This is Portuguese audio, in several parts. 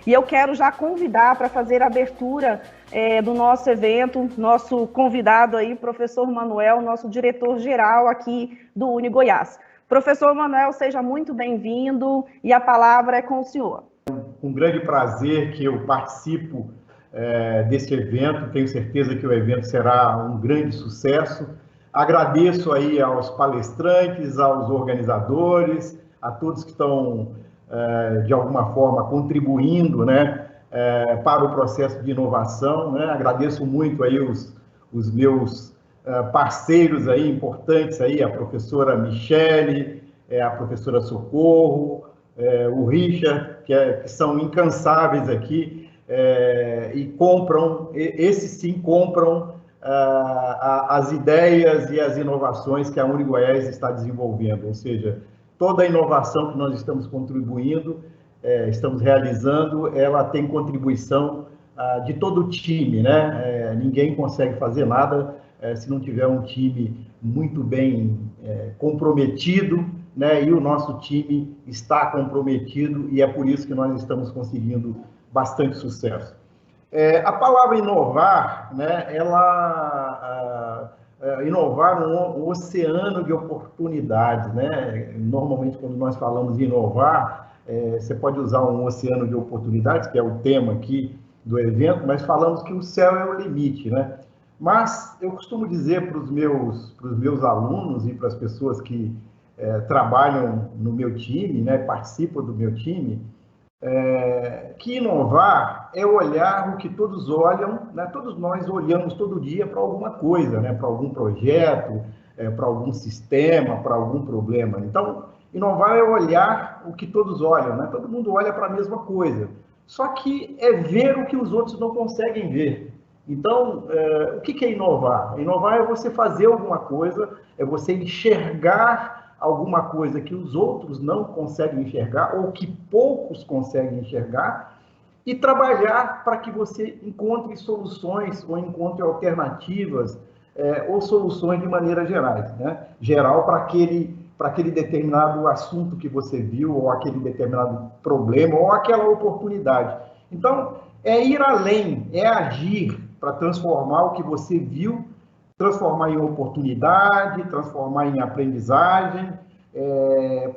E eu quero já convidar para fazer a abertura do nosso evento, nosso convidado aí, professor Manuel, nosso diretor-geral aqui do Uni Goiás. Professor Manuel, seja muito bem-vindo e a palavra é com o senhor. Um grande prazer que eu participo desse evento, tenho certeza que o evento será um grande sucesso. Agradeço aí aos palestrantes, aos organizadores, a todos que estão, de alguma forma, contribuindo, né, para o processo de inovação, né? Agradeço muito aí os meus parceiros aí importantes, aí, a professora Michele, a professora Socorro, o Richard, que são incansáveis aqui e compram, esses sim compram as ideias e as inovações que a Uni Goiás está desenvolvendo, ou seja, toda a inovação que nós estamos contribuindo, estamos realizando, ela tem contribuição de todo o time, né? Ninguém consegue fazer nada se não tiver um time muito bem comprometido, né? E o nosso time está comprometido e é por isso que nós estamos conseguindo bastante sucesso. A palavra inovar, né? Inovar um oceano de oportunidades, né? Normalmente, quando nós falamos de inovar, você pode usar um oceano de oportunidades, que é o tema aqui do evento, mas falamos que o céu é o limite, né? Mas eu costumo dizer para os meus alunos e para as pessoas que trabalham no meu time, né, participam do meu time, que inovar é olhar o que todos olham, né? Todos nós olhamos todo dia para alguma coisa, né? Para algum projeto, para algum sistema, para algum problema. Então, inovar é olhar o que todos olham, né? Todo mundo olha para a mesma coisa, só que é ver o que os outros não conseguem ver. Então, o que é inovar? Inovar é você fazer alguma coisa, é você enxergar alguma coisa que os outros não conseguem enxergar ou que poucos conseguem enxergar e trabalhar para que você encontre soluções ou encontre alternativas ou soluções de maneira geral para aquele determinado assunto que você viu ou aquele determinado problema ou aquela oportunidade. Então, é ir além, é agir para transformar o que você viu, transformar em oportunidade, transformar em aprendizagem,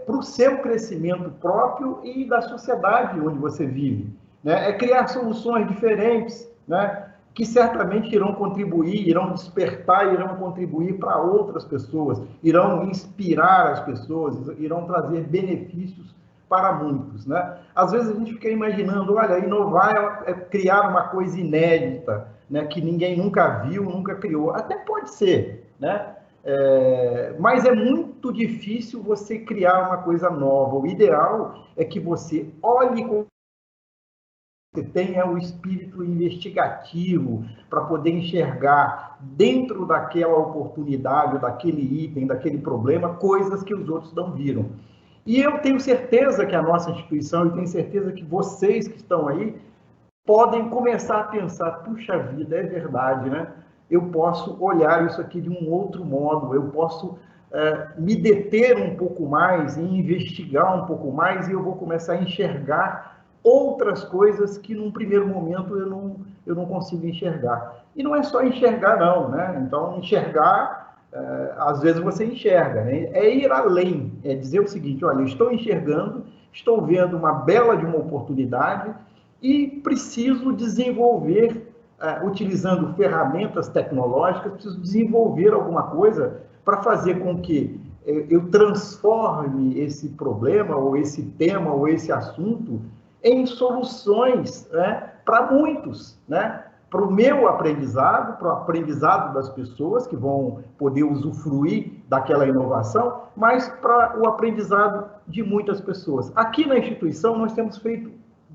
para o seu crescimento próprio e da sociedade onde você vive, né? É criar soluções diferentes, né? Que certamente irão contribuir, irão despertar, irão contribuir para outras pessoas, irão inspirar as pessoas, irão trazer benefícios para muitos, né? Às vezes a gente fica imaginando, olha, inovar é criar uma coisa inédita, né, que ninguém nunca viu, nunca criou. Até pode ser, né? Mas é muito difícil você criar uma coisa nova. O ideal é que você olhe com você tenha o espírito investigativo para poder enxergar dentro daquela oportunidade, daquele item, daquele problema, coisas que os outros não viram. E eu tenho certeza que a nossa instituição, e tenho certeza que vocês que estão aí, podem começar a pensar, puxa vida, é verdade, né? Eu posso olhar isso aqui de um outro modo, eu posso me deter um pouco mais e investigar um pouco mais e eu vou começar a enxergar outras coisas que num primeiro momento eu não consigo enxergar. E não é só enxergar não, né? Então, enxergar, às vezes você enxerga, né? É ir além, é dizer o seguinte, olha, eu estou enxergando, estou vendo uma bela de uma oportunidade e preciso desenvolver, utilizando ferramentas tecnológicas, preciso desenvolver alguma coisa para fazer com que eu transforme esse problema, ou esse tema, ou esse assunto em soluções, né, para muitos, né? Para o meu aprendizado, para o aprendizado das pessoas que vão poder usufruir daquela inovação, mas para o aprendizado de muitas pessoas. Aqui na instituição nós temos feito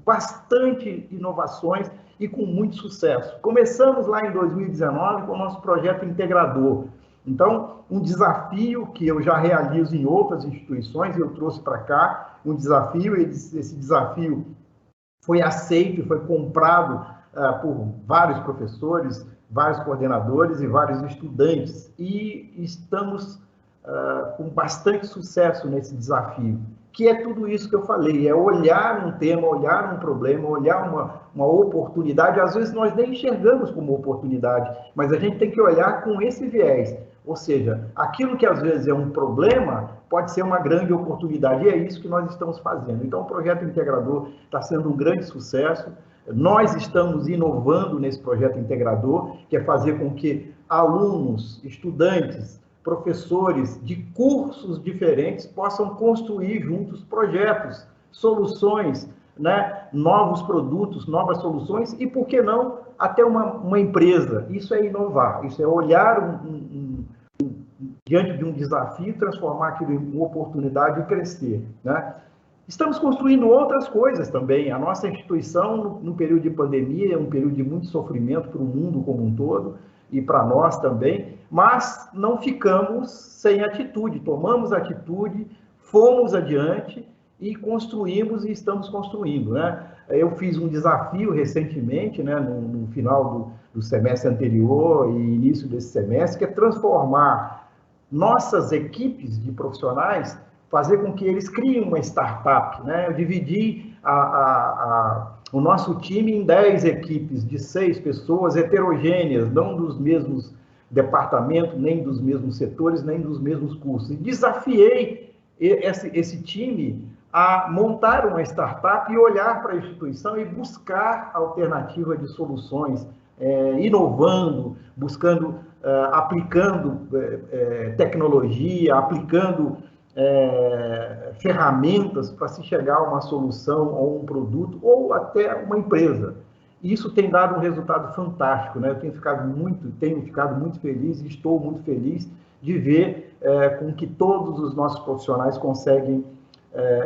bastante inovações e com muito sucesso. Começamos lá em 2019 com o nosso projeto integrador. Então, um desafio que eu já realizo em outras instituições, eu trouxe para cá um desafio, e esse desafio foi aceito, foi comprado por vários professores, vários coordenadores e vários estudantes, e estamos com bastante sucesso nesse desafio, que é tudo isso que eu falei, é olhar um tema, olhar um problema, olhar uma oportunidade. Às vezes nós nem enxergamos como oportunidade, mas a gente tem que olhar com esse viés. Ou seja, aquilo que às vezes é um problema pode ser uma grande oportunidade, e é isso que nós estamos fazendo. Então, o projeto integrador está sendo um grande sucesso. Nós estamos inovando nesse projeto integrador, que é fazer com que alunos, estudantes, professores de cursos diferentes possam construir juntos projetos, soluções, né? Novos produtos, novas soluções e, por que não, até uma empresa. Isso é inovar, isso é olhar diante de um desafio, transformar aquilo em uma oportunidade e crescer, né? Estamos construindo outras coisas também. A nossa instituição, no período de pandemia, é um período de muito sofrimento para o mundo como um todo, e para nós também, mas não ficamos sem atitude, tomamos atitude, fomos adiante e construímos e estamos construindo, né? Eu fiz um desafio recentemente, né, no final do semestre anterior e início desse semestre, que é transformar nossas equipes de profissionais, fazer com que eles criem uma startup, né? Eu dividi o nosso time em 10 equipes de 6 pessoas heterogêneas, não dos mesmos departamentos, nem dos mesmos setores, nem dos mesmos cursos. E desafiei esse time a montar uma startup e olhar para a instituição e buscar alternativa de soluções, inovando, buscando, aplicando tecnologia, aplicando ferramentas para se chegar a uma solução ou um produto ou até uma empresa. Isso tem dado um resultado fantástico, né? Eu tenho ficado muito feliz e estou muito feliz de ver com que todos os nossos profissionais conseguem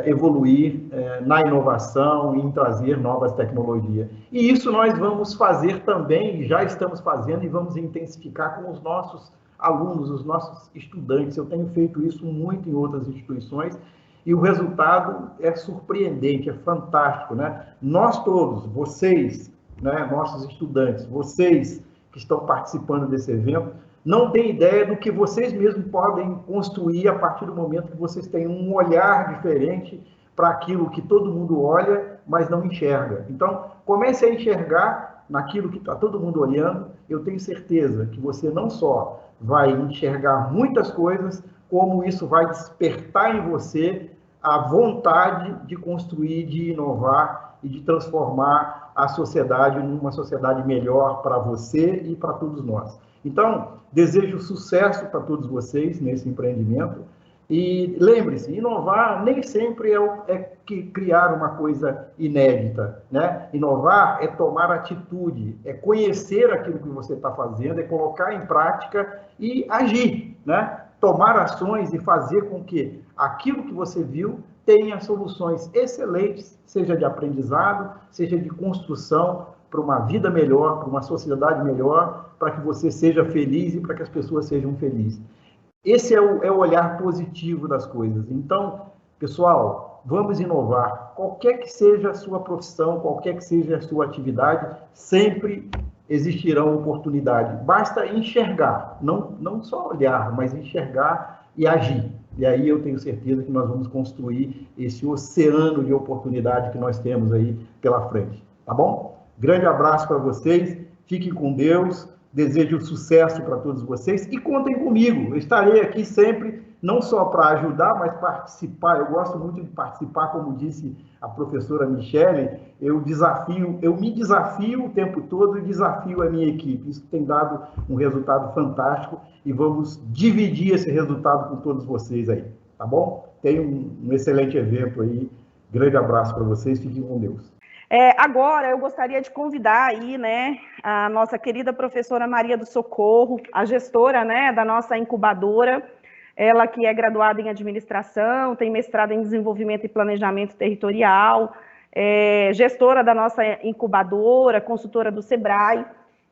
evoluir na inovação e em trazer novas tecnologias. E isso nós vamos fazer também, e já estamos fazendo, e vamos intensificar com os nossos alunos, os nossos estudantes. Eu tenho feito isso muito em outras instituições e o resultado é surpreendente, é fantástico, né? Nós todos, vocês, né, nossos estudantes, vocês que estão participando desse evento, não têm ideia do que vocês mesmos podem construir a partir do momento que vocês têm um olhar diferente para aquilo que todo mundo olha, mas não enxerga. Então, comece a enxergar naquilo que está todo mundo olhando. Eu tenho certeza que você não só vai enxergar muitas coisas, como isso vai despertar em você a vontade de construir, de inovar e de transformar a sociedade numa sociedade melhor para você e para todos nós. Então, desejo sucesso para todos vocês nesse empreendimento. E lembre-se, inovar nem sempre é criar uma coisa inédita, né? Inovar é tomar atitude, é conhecer aquilo que você está fazendo, é colocar em prática e agir, né? Tomar ações e fazer com que aquilo que você viu tenha soluções excelentes, seja de aprendizado, seja de construção para uma vida melhor, para uma sociedade melhor, para que você seja feliz e para que as pessoas sejam felizes. Esse é o olhar positivo das coisas. Então, pessoal, vamos inovar. Qualquer que seja a sua profissão, qualquer que seja a sua atividade, sempre existirão oportunidades. Basta enxergar, não só olhar, mas enxergar e agir. E aí eu tenho certeza que nós vamos construir esse oceano de oportunidade que nós temos aí pela frente. Tá bom? Grande abraço para vocês, fiquem com Deus. Desejo sucesso para todos vocês e contem comigo. Eu estarei aqui sempre, não só para ajudar, mas participar. Eu gosto muito de participar, como disse a professora Michele. Eu me desafio o tempo todo e desafio a minha equipe. Isso tem dado um resultado fantástico e vamos dividir esse resultado com todos vocês aí, tá bom? Tenham um excelente evento aí. Grande abraço para vocês, fiquem com Deus. Agora, eu gostaria de convidar aí, né, a nossa querida professora Maria do Socorro, a gestora, né, da nossa incubadora, ela que é graduada em administração, tem mestrado em desenvolvimento e planejamento territorial, gestora da nossa incubadora, consultora do Sebrae,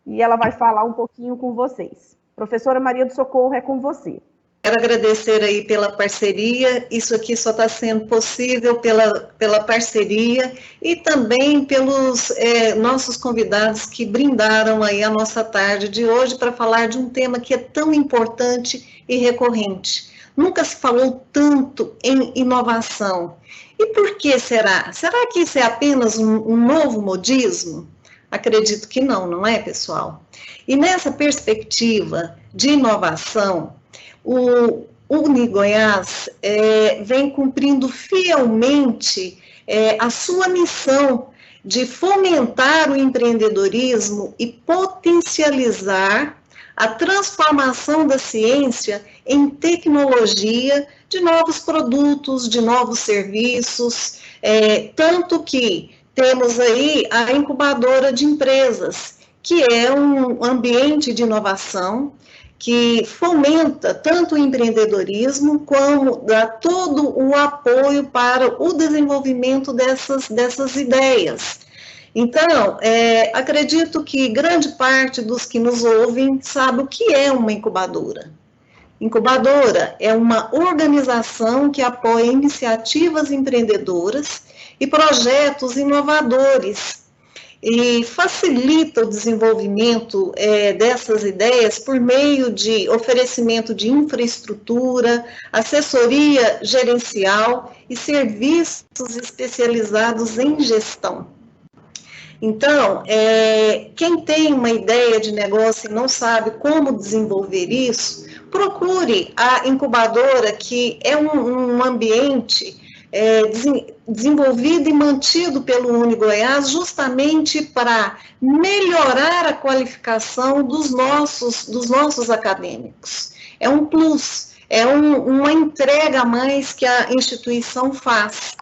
e ela vai falar um pouquinho com vocês. Professora Maria do Socorro, é com você. Quero agradecer aí pela parceria, isso aqui só está sendo possível pela parceria e também pelos nossos convidados que brindaram aí a nossa tarde de hoje para falar de um tema que é tão importante e recorrente. nunca se falou tanto em inovação. E por que será? Será que isso é apenas um novo modismo? Acredito que não, não é, pessoal? E nessa perspectiva de inovação, o UniGoiás vem cumprindo fielmente a sua missão de fomentar o empreendedorismo e potencializar a transformação da ciência em tecnologia de novos produtos, de novos serviços, tanto que temos aí a incubadora de empresas, que é um ambiente de inovação que fomenta tanto o empreendedorismo como dá todo o apoio para o desenvolvimento dessas ideias. Então, acredito que grande parte dos que nos ouvem sabe o que é uma incubadora. Incubadora é uma organização que apoia iniciativas empreendedoras e projetos inovadores e facilita o desenvolvimento dessas ideias por meio de oferecimento de infraestrutura, assessoria gerencial e serviços especializados em gestão. Então, quem tem uma ideia de negócio e não sabe como desenvolver isso, procure a incubadora, que é um ambiente desenvolvido e mantido pelo UniGoiás justamente para melhorar a qualificação dos nossos acadêmicos. É um plus, uma entrega a mais que a instituição faz.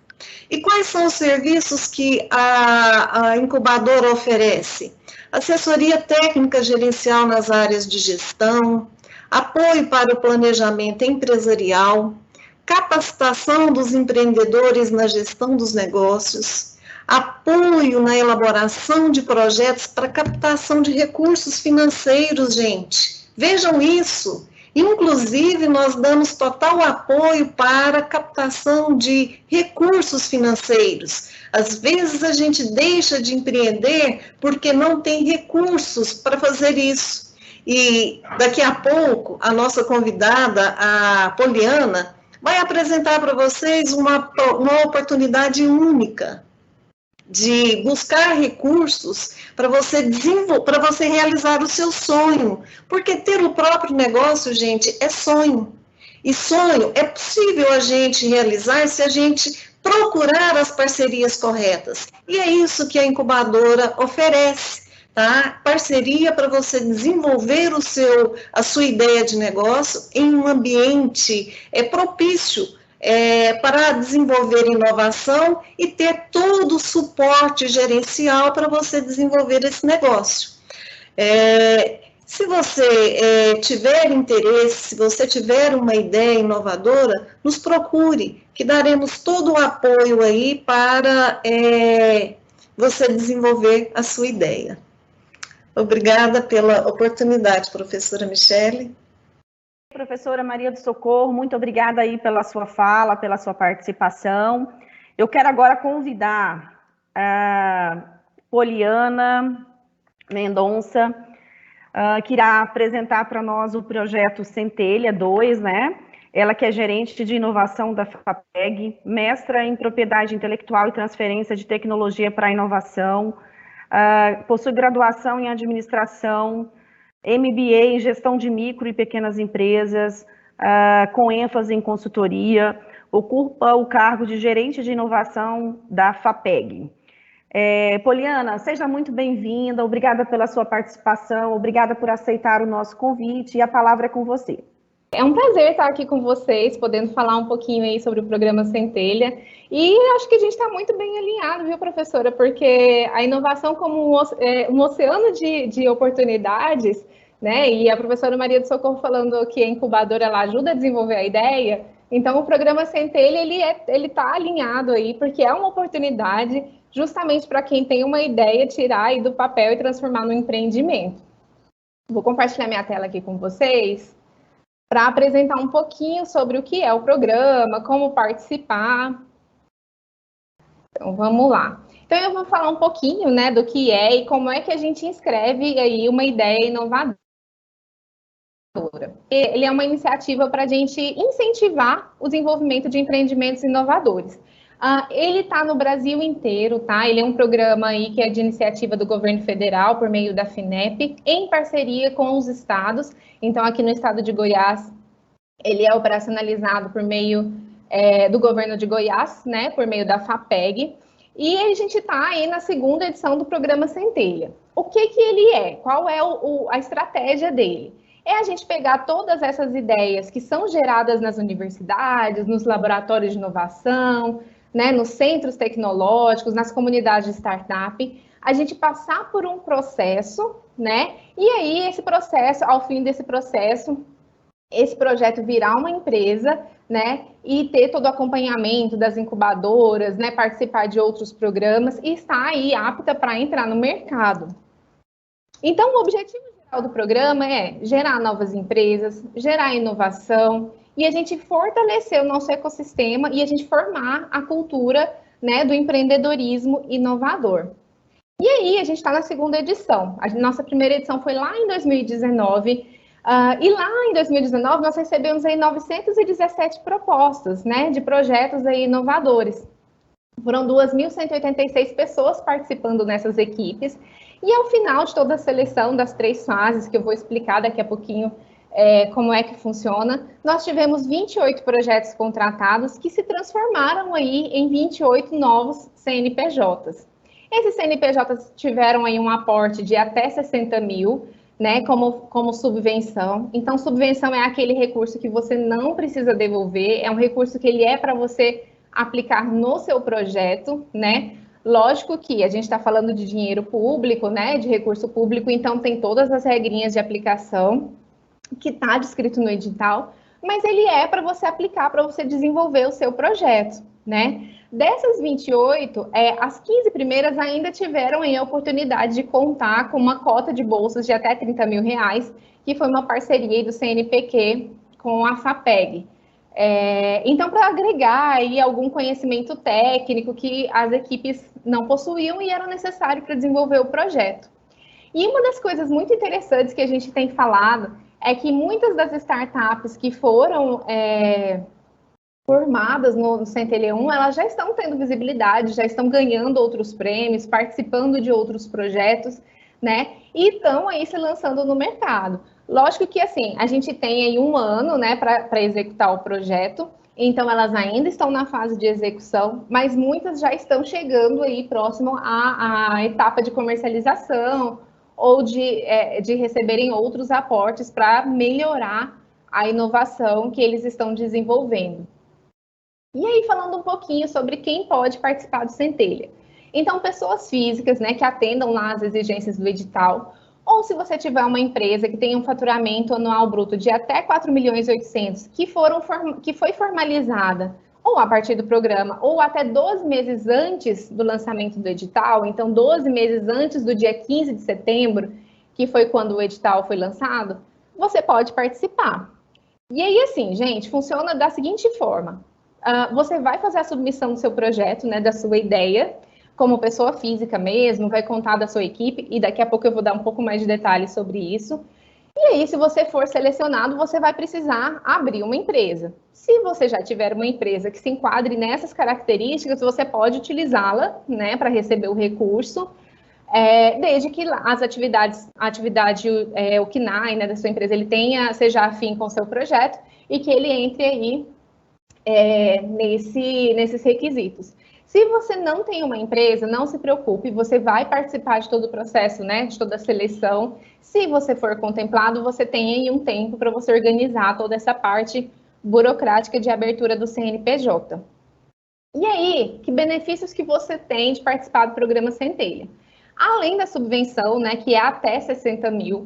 E quais são os serviços que a incubadora oferece? Assessoria técnica gerencial nas áreas de gestão, apoio para o planejamento empresarial, capacitação dos empreendedores na gestão dos negócios, apoio na elaboração de projetos para captação de recursos financeiros, gente. Vejam isso. Inclusive, nós damos total apoio para a captação de recursos financeiros. Às vezes, a gente deixa de empreender porque não tem recursos para fazer isso. E daqui a pouco, a nossa convidada, a Poliana, vai apresentar para vocês uma oportunidade única de buscar recursos para você realizar o seu sonho. Porque ter o próprio negócio, gente, é sonho. E sonho é possível a gente realizar se a gente procurar as parcerias corretas. E é isso que a incubadora oferece, tá? Parceria para você desenvolver a sua ideia de negócio em um ambiente propício para desenvolver inovação e ter todo o suporte gerencial para você desenvolver esse negócio. Se você tiver interesse, se você tiver uma ideia inovadora, nos procure, que daremos todo o apoio aí para você desenvolver a sua ideia. Obrigada pela oportunidade, professora Michele. Professora Maria do Socorro, muito obrigada aí pela sua fala, pela sua participação. Eu quero agora convidar a Poliana Mendonça, que irá apresentar para nós o projeto Centelha 2, né? Ela que é gerente de inovação da FAPEG, mestra em propriedade intelectual e transferência de tecnologia para a inovação, possui graduação em administração, MBA em gestão de micro e pequenas empresas, com ênfase em consultoria, ocupa o cargo de gerente de inovação da FAPEG. Poliana, seja muito bem-vinda, obrigada pela sua participação, obrigada por aceitar o nosso convite, e a palavra é com você. É um prazer estar aqui com vocês, podendo falar um pouquinho aí sobre o programa Centelha. E acho que a gente está muito bem alinhado, viu, professora? Porque a inovação como um oceano de oportunidades, né? E a professora Maria do Socorro falando que a incubadora ela ajuda a desenvolver a ideia. Então, o programa Centelha, ele está alinhado aí, porque é uma oportunidade justamente para quem tem uma ideia, tirar aí do papel e transformar no empreendimento. Vou compartilhar minha tela aqui com vocês, para apresentar um pouquinho sobre o que é o programa, como participar. Então, vamos lá. Então, eu vou falar um pouquinho, né, do que é e como é que a gente inscreve aí uma ideia inovadora. Ele é uma iniciativa para a gente incentivar o desenvolvimento de empreendimentos inovadores. Ele está no Brasil inteiro, tá? Ele é um programa aí que é de iniciativa do governo federal, por meio da FINEP, em parceria com os estados. Então, aqui no estado de Goiás, ele é operacionalizado por meio do governo de Goiás, né? Por meio da FAPEG. E a gente está aí na segunda edição do programa Centelha. O que ele é? Qual é a estratégia dele? É a gente pegar todas essas ideias que são geradas nas universidades, nos laboratórios de inovação, né, nos centros tecnológicos, nas comunidades de startup, a gente passar por um processo, né, e aí esse processo, ao fim desse processo, esse projeto virar uma empresa, né, e ter todo o acompanhamento das incubadoras, né, participar de outros programas e estar aí apta para entrar no mercado. Então, o objetivo geral do programa é gerar novas empresas, gerar inovação e a gente fortalecer o nosso ecossistema e a gente formar a cultura, né, do empreendedorismo inovador. E aí, a gente está na segunda edição. A nossa primeira edição foi lá em 2019, e lá em 2019 nós recebemos aí 917 propostas, né, de projetos aí inovadores. Foram 2.186 pessoas participando nessas equipes. E ao final de toda a seleção das 3 fases, que eu vou explicar daqui a pouquinho como é que funciona, nós tivemos 28 projetos contratados que se transformaram aí em 28 novos CNPJs. Esses CNPJs tiveram aí um aporte de até 60 mil, né, como subvenção. Então, subvenção é aquele recurso que você não precisa devolver, é um recurso que ele é para você aplicar no seu projeto, né? Lógico que a gente está falando de dinheiro público, né, de recurso público, então tem todas as regrinhas de aplicação que está descrito no edital, mas ele é para você aplicar, para você desenvolver o seu projeto, né? Dessas 28, as 15 primeiras ainda tiveram aí a oportunidade de contar com uma cota de bolsas de até 30 mil reais, que foi uma parceria do CNPq com a FAPEG. Então, para agregar aí algum conhecimento técnico que as equipes não possuíam e era necessário para desenvolver o projeto. E uma das coisas muito interessantes que a gente tem falado é que muitas das startups que foram formadas no Centelha 1, elas já estão tendo visibilidade, já estão ganhando outros prêmios, participando de outros projetos, né? E estão aí se lançando no mercado. Lógico que, assim, a gente tem aí 1 ano, né, para executar o projeto, então elas ainda estão na fase de execução, mas muitas já estão chegando aí próximo à etapa de comercialização ou de receberem outros aportes para melhorar a inovação que eles estão desenvolvendo. E aí, falando um pouquinho sobre quem pode participar do Centelha. Então, pessoas físicas, né, que atendam lá as exigências do edital, ou se você tiver uma empresa que tem um faturamento anual bruto de até 4.800.000, que foi formalizada, ou a partir do programa, ou até 12 meses antes do lançamento do edital, então 12 meses antes do dia 15 de setembro, que foi quando o edital foi lançado, você pode participar. E aí, assim, gente, funciona da seguinte forma. Você vai fazer a submissão do seu projeto, né, da sua ideia, como pessoa física mesmo, vai contar da sua equipe, e daqui a pouco eu vou dar um pouco mais de detalhes sobre isso. E aí, se você for selecionado, você vai precisar abrir uma empresa. Se você já tiver uma empresa que se enquadre nessas características, você pode utilizá-la, né, para receber o recurso, desde que a atividade, o KNAI, né, da sua empresa, ele seja afim com o seu projeto e que ele entre aí nesses requisitos. Se você não tem uma empresa, não se preocupe, você vai participar de todo o processo, né, de toda a seleção. Se você for contemplado, você tem aí um tempo para você organizar toda essa parte burocrática de abertura do CNPJ. E aí, que benefícios que você tem de participar do programa Centelha? Além da subvenção, né, que é até 60 mil,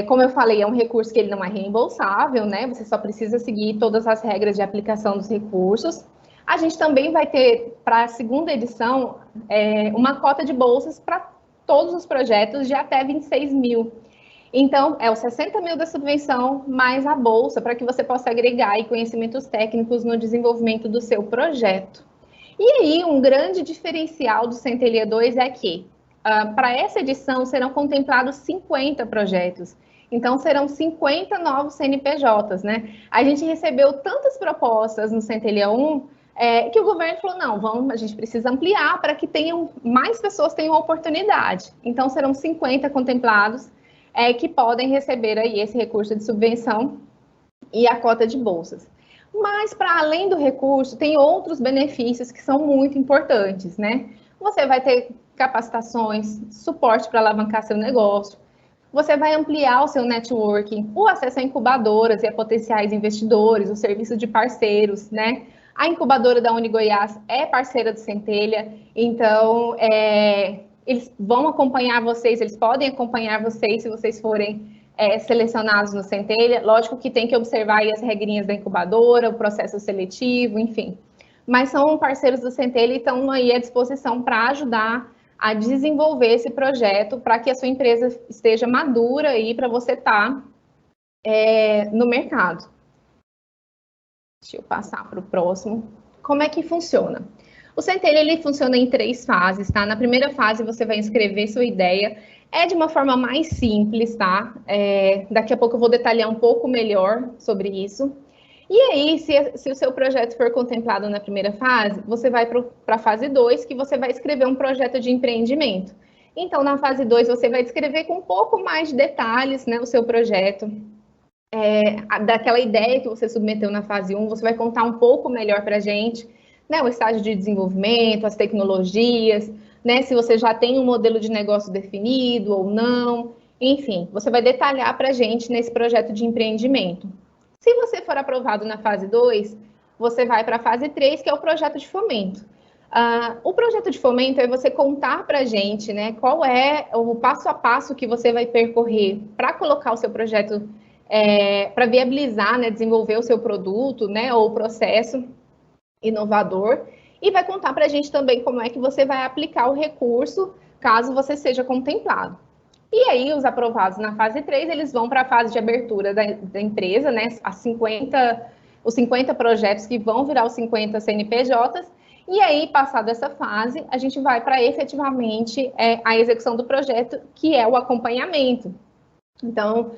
como eu falei, é um recurso que ele não é reembolsável, né, você só precisa seguir todas as regras de aplicação dos recursos. A gente também vai ter, para a segunda edição, uma cota de bolsas para todos os projetos de até 26 mil. Então, é os 60 mil da subvenção, mais a bolsa, para que você possa agregar aí conhecimentos técnicos no desenvolvimento do seu projeto. E aí, um grande diferencial do Centelha 2 é que, para essa edição, serão contemplados 50 projetos. Então, serão 50 novos CNPJs, né? A gente recebeu tantas propostas no Centelha 1 que o governo falou, não, a gente precisa ampliar para que mais pessoas tenham oportunidade. Então, serão 50 contemplados que podem receber aí esse recurso de subvenção e a cota de bolsas. Mas, para além do recurso, tem outros benefícios que são muito importantes, né? Você vai ter capacitações, suporte para alavancar seu negócio, você vai ampliar o seu networking, o acesso a incubadoras e a potenciais investidores, o serviço de parceiros, né? A incubadora da UniGoiás é parceira do Centelha, então eles vão acompanhar vocês, eles podem acompanhar vocês se vocês forem selecionados no Centelha. Lógico que tem que observar aí as regrinhas da incubadora, o processo seletivo, enfim. Mas são parceiros do Centelha e estão aí à disposição para ajudar a desenvolver esse projeto para que a sua empresa esteja madura aí para você estar no mercado. Deixa eu passar para o próximo. Como é que funciona? O Centelha, ele funciona em 3 fases, tá? Na primeira fase, você vai inscrever sua ideia. É de uma forma mais simples, tá? Daqui a pouco eu vou detalhar um pouco melhor sobre isso. E aí, se o seu projeto for contemplado na primeira fase, você vai para a fase 2, que você vai escrever um projeto de empreendimento. Então, na fase 2, você vai descrever com um pouco mais de detalhes, né, o seu projeto. Daquela ideia que você submeteu na fase 1, você vai contar um pouco melhor para a gente, né, o estágio de desenvolvimento, as tecnologias, né, se você já tem um modelo de negócio definido ou não, enfim, você vai detalhar para a gente nesse projeto de empreendimento. Se você for aprovado na fase 2, você vai para a fase 3, que é o projeto de fomento. O projeto de fomento é você contar para a gente, né, qual é o passo a passo que você vai percorrer para colocar o seu projeto, para viabilizar, né, desenvolver o seu produto, né, ou processo inovador, e vai contar para a gente também como é que você vai aplicar o recurso, caso você seja contemplado. E aí, os aprovados na fase 3, eles vão para a fase de abertura da empresa, né? Os 50 projetos que vão virar os 50 CNPJs. E aí, passada essa fase, a gente vai para efetivamente a execução do projeto, que é o acompanhamento. Então,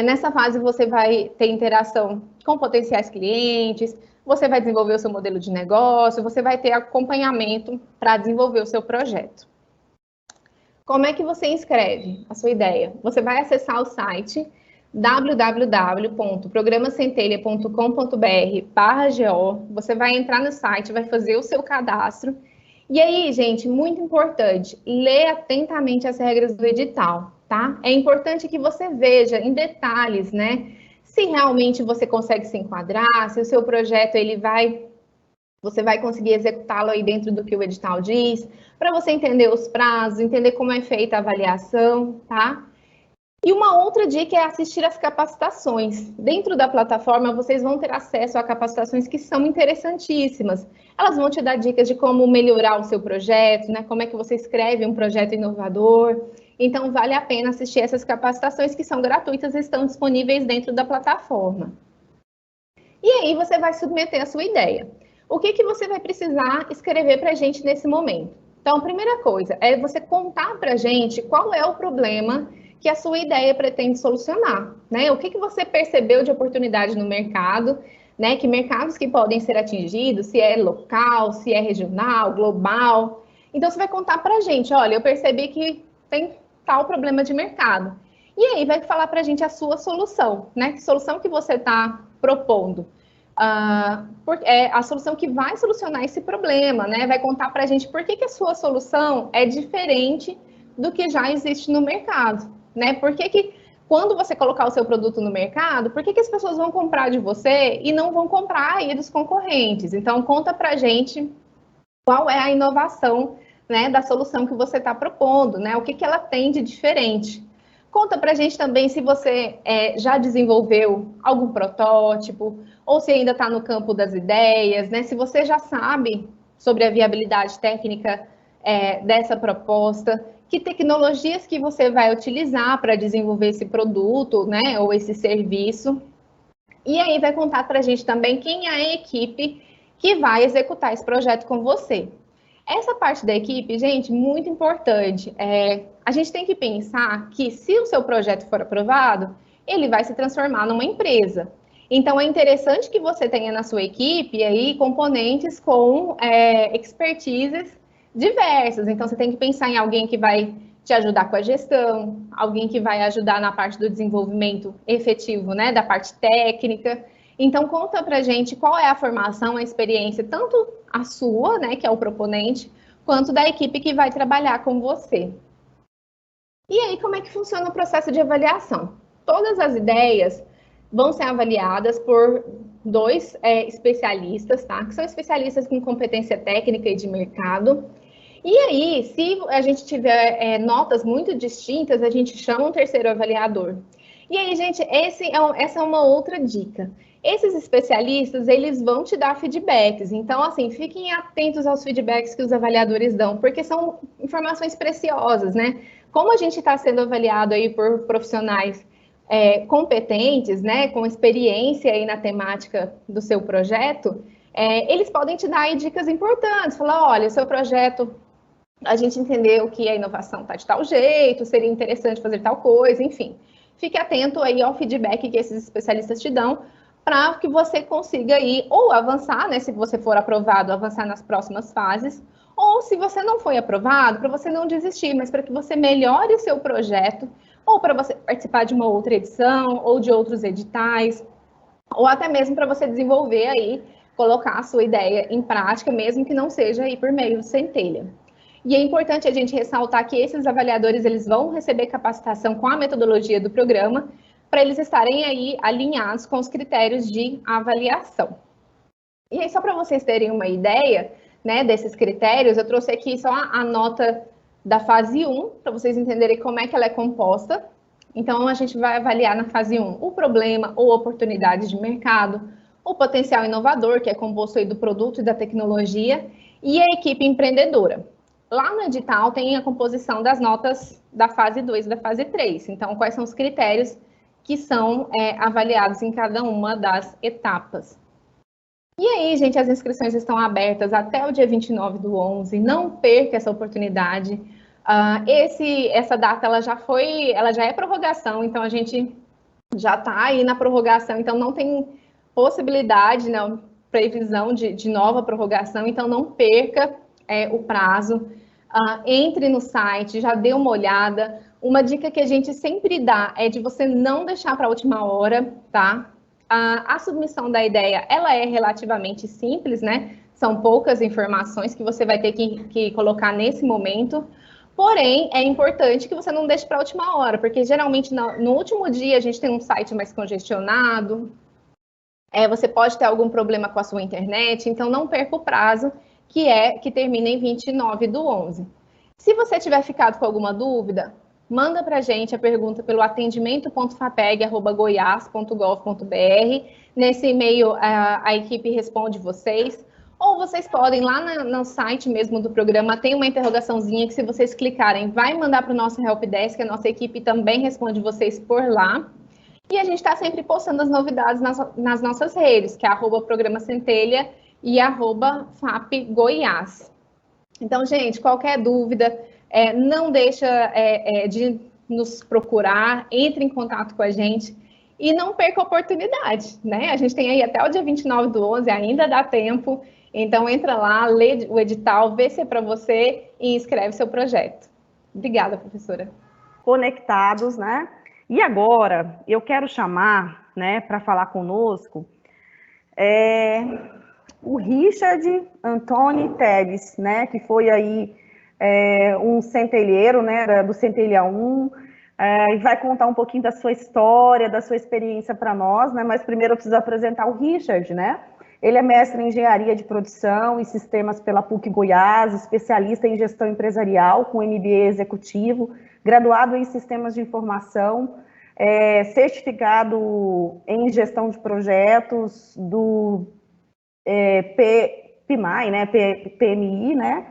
nessa fase, você vai ter interação com potenciais clientes, você vai desenvolver o seu modelo de negócio, você vai ter acompanhamento para desenvolver o seu projeto. Como é que você inscreve a sua ideia? Você vai acessar o site www.programacentelha.com.br/GO. Você vai entrar no site, vai fazer o seu cadastro. E aí, gente, muito importante, lê atentamente as regras do edital, tá? É importante que você veja em detalhes, né? Se realmente você consegue se enquadrar, se o seu projeto você vai conseguir executá-lo aí dentro do que o edital diz, para você entender os prazos, entender como é feita a avaliação, tá? E uma outra dica é assistir às capacitações. Dentro da plataforma, vocês vão ter acesso a capacitações que são interessantíssimas. Elas vão te dar dicas de como melhorar o seu projeto, né? Como é que você escreve um projeto inovador. Então, vale a pena assistir essas capacitações que são gratuitas e estão disponíveis dentro da plataforma. E aí, você vai submeter a sua ideia. O que você vai precisar escrever para a gente nesse momento? Então, a primeira coisa é você contar para a gente qual é o problema que a sua ideia pretende solucionar, né? O que você percebeu de oportunidade no mercado, né? Que mercados que podem ser atingidos, se é local, se é regional, global. Então, você vai contar para a gente, olha, eu percebi que tem tal problema de mercado. E aí, vai falar para a gente a sua solução, né? Que solução que você está propondo. A solução que vai solucionar esse problema, né? Vai contar para a gente por que a sua solução é diferente do que já existe no mercado, né? Por que quando você colocar o seu produto no mercado, por que as pessoas vão comprar de você e não vão comprar aí dos concorrentes? Então, conta para a gente qual é a inovação, né, da solução que você está propondo, né? O que ela tem de diferente. Conta para a gente também se você já desenvolveu algum protótipo, ou se ainda está no campo das ideias, né? Se você já sabe sobre a viabilidade técnica dessa proposta, que tecnologias que você vai utilizar para desenvolver esse produto, né? Ou esse serviço. E aí vai contar para a gente também quem é a equipe que vai executar esse projeto com você. Essa parte da equipe, gente, muito importante. A gente tem que pensar que se o seu projeto for aprovado, ele vai se transformar numa empresa. Então, é interessante que você tenha na sua equipe aí componentes com expertises diversas. Então, você tem que pensar em alguém que vai te ajudar com a gestão, alguém que vai ajudar na parte do desenvolvimento efetivo, né, da parte técnica. Então, conta pra gente qual é a formação, a experiência, tanto a sua, né, que é o proponente, quanto da equipe que vai trabalhar com você. E aí, como é que funciona o processo de avaliação? Todas as ideias vão ser avaliadas por dois especialistas, tá? Que são especialistas com competência técnica e de mercado. E aí, se a gente tiver notas muito distintas, a gente chama um terceiro avaliador. E aí, gente, essa é uma outra dica. Esses especialistas, eles vão te dar feedbacks. Então, assim, fiquem atentos aos feedbacks que os avaliadores dão, porque são informações preciosas, né? Como a gente está sendo avaliado aí por profissionais competentes, né, com experiência aí na temática do seu projeto, eles podem te dar aí dicas importantes. Falar, olha, seu projeto, a gente entendeu que a inovação está de tal jeito, seria interessante fazer tal coisa, enfim. Fique atento aí ao feedback que esses especialistas te dão, para que você consiga aí ou avançar, né, se você for aprovado, avançar nas próximas fases, ou se você não foi aprovado, para você não desistir, mas para que você melhore o seu projeto, ou para você participar de uma outra edição, ou de outros editais, ou até mesmo para você desenvolver aí, colocar a sua ideia em prática, mesmo que não seja aí por meio do Centelha. E é importante a gente ressaltar que esses avaliadores, eles vão receber capacitação com a metodologia do programa, para eles estarem aí alinhados com os critérios de avaliação. E aí, só para vocês terem uma ideia, né, desses critérios, eu trouxe aqui só a nota da fase 1, para vocês entenderem como é que ela é composta. Então, a gente vai avaliar na fase 1 o problema ou oportunidade de mercado, o potencial inovador, que é composto aí do produto e da tecnologia, e a equipe empreendedora. Lá no edital tem a composição das notas da fase 2 e da fase 3. Então, quais são os critérios que são avaliados em cada uma das etapas. E aí, gente, as inscrições estão abertas até o dia 29/11, não perca essa oportunidade. Essa data, ela já é prorrogação, então a gente já está aí na prorrogação, então não tem possibilidade, não, previsão de nova prorrogação, então não perca o prazo. Entre no site, já dê uma olhada. Uma dica que a gente sempre dá é de você não deixar para a última hora, tá? A submissão da ideia, ela é relativamente simples, né? São poucas informações que você vai ter que colocar nesse momento. Porém, é importante que você não deixe para a última hora, porque geralmente no último dia a gente tem um site mais congestionado, você pode ter algum problema com a sua internet, então não perca o prazo, que termina em 29/11. Se você tiver ficado com alguma dúvida, manda para a gente a pergunta pelo atendimento.fapeg@goias.gov.br. Nesse e-mail, a equipe responde vocês. Ou vocês podem, lá no site mesmo do programa, tem uma interrogaçãozinha que, se vocês clicarem, vai mandar para o nosso helpdesk, a nossa equipe também responde vocês por lá. E a gente está sempre postando as novidades nas nossas redes, que é @programa Centelha e @FAPGoiás. Então, gente, qualquer dúvida, não deixa de nos procurar, entre em contato com a gente e não perca a oportunidade, né? A gente tem aí até o dia 29/11, ainda dá tempo, então entra lá, lê o edital, vê se é para você e inscreve seu projeto. Obrigada, professora. Conectados, né? E agora, eu quero chamar, né, para falar conosco, o Richard Antoni Teles, né, que foi aí um centelheiro, né, do Centelha 1, e vai contar um pouquinho da sua história, da sua experiência para nós, né, mas primeiro eu preciso apresentar o Richard, né. Ele é mestre em Engenharia de Produção e Sistemas pela PUC Goiás, especialista em Gestão Empresarial, com MBA Executivo, graduado em Sistemas de Informação, certificado em Gestão de Projetos do PMI, né, PMI, né,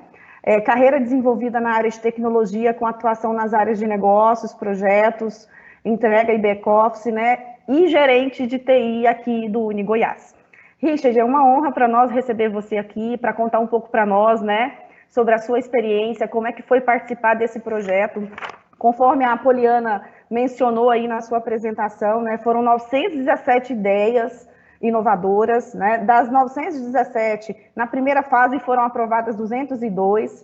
carreira desenvolvida na área de tecnologia, com atuação nas áreas de negócios, projetos, entrega e back-office, né, e gerente de TI aqui do UniGoiás. Richard, é uma honra para nós receber você aqui, para contar um pouco para nós, né, sobre a sua experiência, como é que foi participar desse projeto. Conforme a Poliana mencionou aí na sua apresentação, né? Foram 917 ideias inovadoras, né? Das 917, na primeira fase foram aprovadas 202,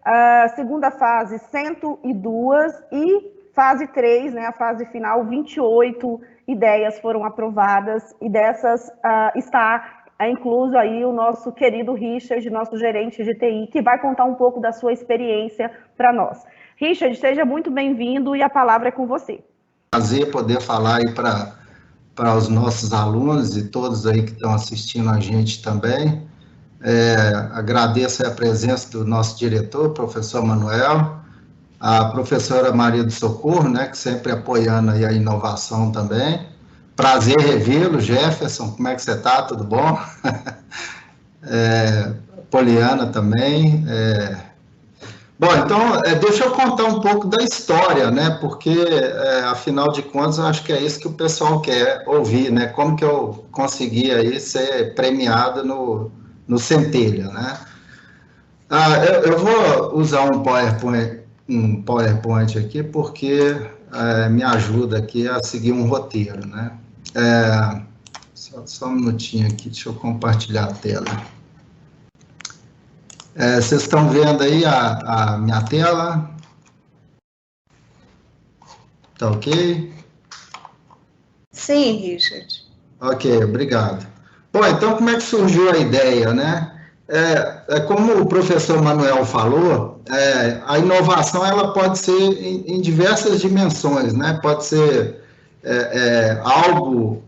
a segunda fase 102 e fase 3, né, a fase final, 28 ideias foram aprovadas e dessas está incluso aí o nosso querido Richard, nosso gerente de TI, que vai contar um pouco da sua experiência para nós. Richard, seja muito bem-vindo e a palavra é com você. Prazer poder falar aí para os nossos alunos e todos aí que estão assistindo a gente também. Agradeço a presença do nosso diretor, professor Manuel, a professora Maria do Socorro, né, que sempre apoiando aí a inovação também. Prazer revê-lo, Jefferson, como é que você está? Tudo bom? Poliana também. Bom, então, deixa eu contar um pouco da história, né, porque, afinal de contas, eu acho que é isso que o pessoal quer ouvir, né, como que eu consegui aí ser premiado no Centelha, né. Eu vou usar um PowerPoint aqui, porque me ajuda aqui a seguir um roteiro, né. Só um minutinho aqui, deixa eu compartilhar a tela. Vocês estão vendo aí a minha tela? Tá ok? Sim, Richard. Ok, obrigado. Bom, então como é que surgiu a ideia, né? Como o professor Manuel falou, a inovação ela pode ser em diversas dimensões, né? Pode ser algo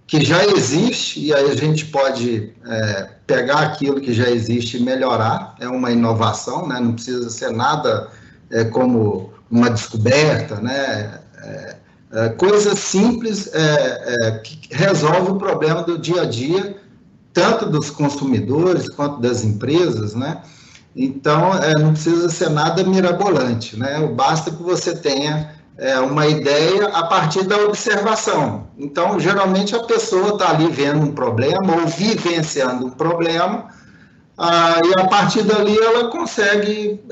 que já existe, e aí a gente pode pegar aquilo que já existe e melhorar, é uma inovação, né? Não precisa ser nada como uma descoberta, né? Coisas simples que resolvem o problema do dia a dia, tanto dos consumidores quanto das empresas, né? Então, não precisa ser nada mirabolante, né? Basta que você tenha uma ideia a partir da observação. Então, geralmente, a pessoa está ali vendo um problema ou vivenciando um problema, e a partir dali ela consegue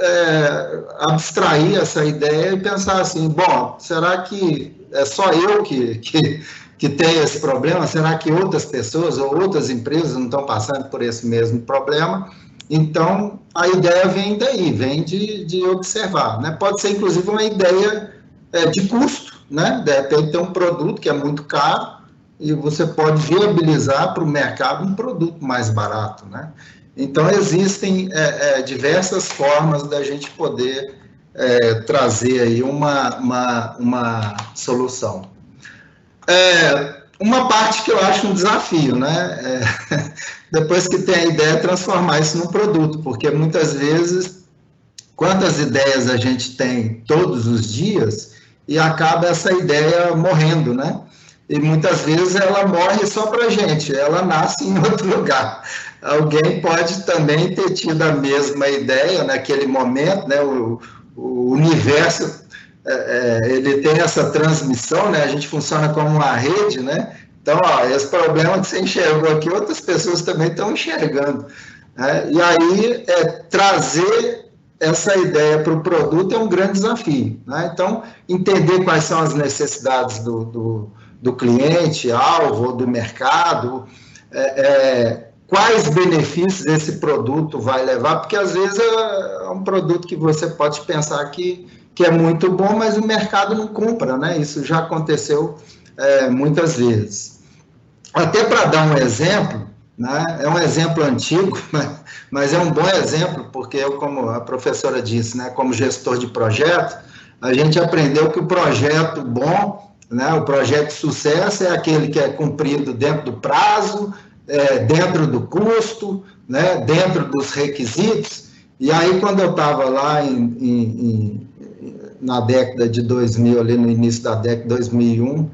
abstrair essa ideia e pensar assim, bom, será que é só eu que tenho esse problema? Será que outras pessoas ou outras empresas não estão passando por esse mesmo problema? Então, a ideia vem daí, vem de observar, né? Pode ser, inclusive, uma ideia de custo, né? De repente tem um produto que é muito caro e você pode viabilizar para o mercado um produto mais barato, né? Então, existem diversas formas da gente poder trazer aí uma solução. Uma parte que eu acho um desafio, né? Depois que tem a ideia, transformar isso num produto, porque muitas vezes, quantas ideias a gente tem todos os dias e acaba essa ideia morrendo, né? E muitas vezes ela morre só para a gente, ela nasce em outro lugar. Alguém pode também ter tido a mesma ideia naquele momento, né? O universo, ele tem essa transmissão, né? A gente funciona como uma rede, né? Então, esse problema que você enxergou aqui, outras pessoas também estão enxergando, né? E aí, trazer essa ideia para o produto é um grande desafio, né? Então, entender quais são as necessidades do cliente, alvo, do mercado, quais benefícios esse produto vai levar, porque às vezes é um produto que você pode pensar que é muito bom, mas o mercado não compra, né? Isso já aconteceu muitas vezes. Até para dar um exemplo, né? É um exemplo antigo, mas é um bom exemplo, porque eu, como a professora disse, né, como gestor de projeto, a gente aprendeu que o projeto bom, né, o projeto de sucesso é aquele que é cumprido dentro do prazo, dentro do custo, né, dentro dos requisitos. E aí, quando eu estava lá na década de 2000, ali no início da década de 2001,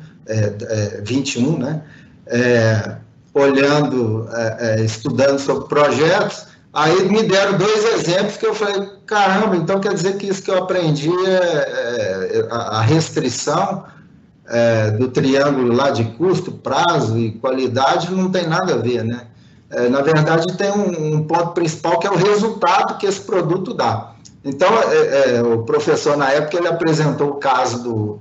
21, né, olhando, estudando sobre projetos, aí me deram dois exemplos que eu falei, caramba, então quer dizer que isso que eu aprendi a restrição do triângulo lá de custo, prazo e qualidade não tem nada a ver, né? Na verdade, tem um ponto principal que é o resultado que esse produto dá. Então, o professor, na época, ele apresentou o caso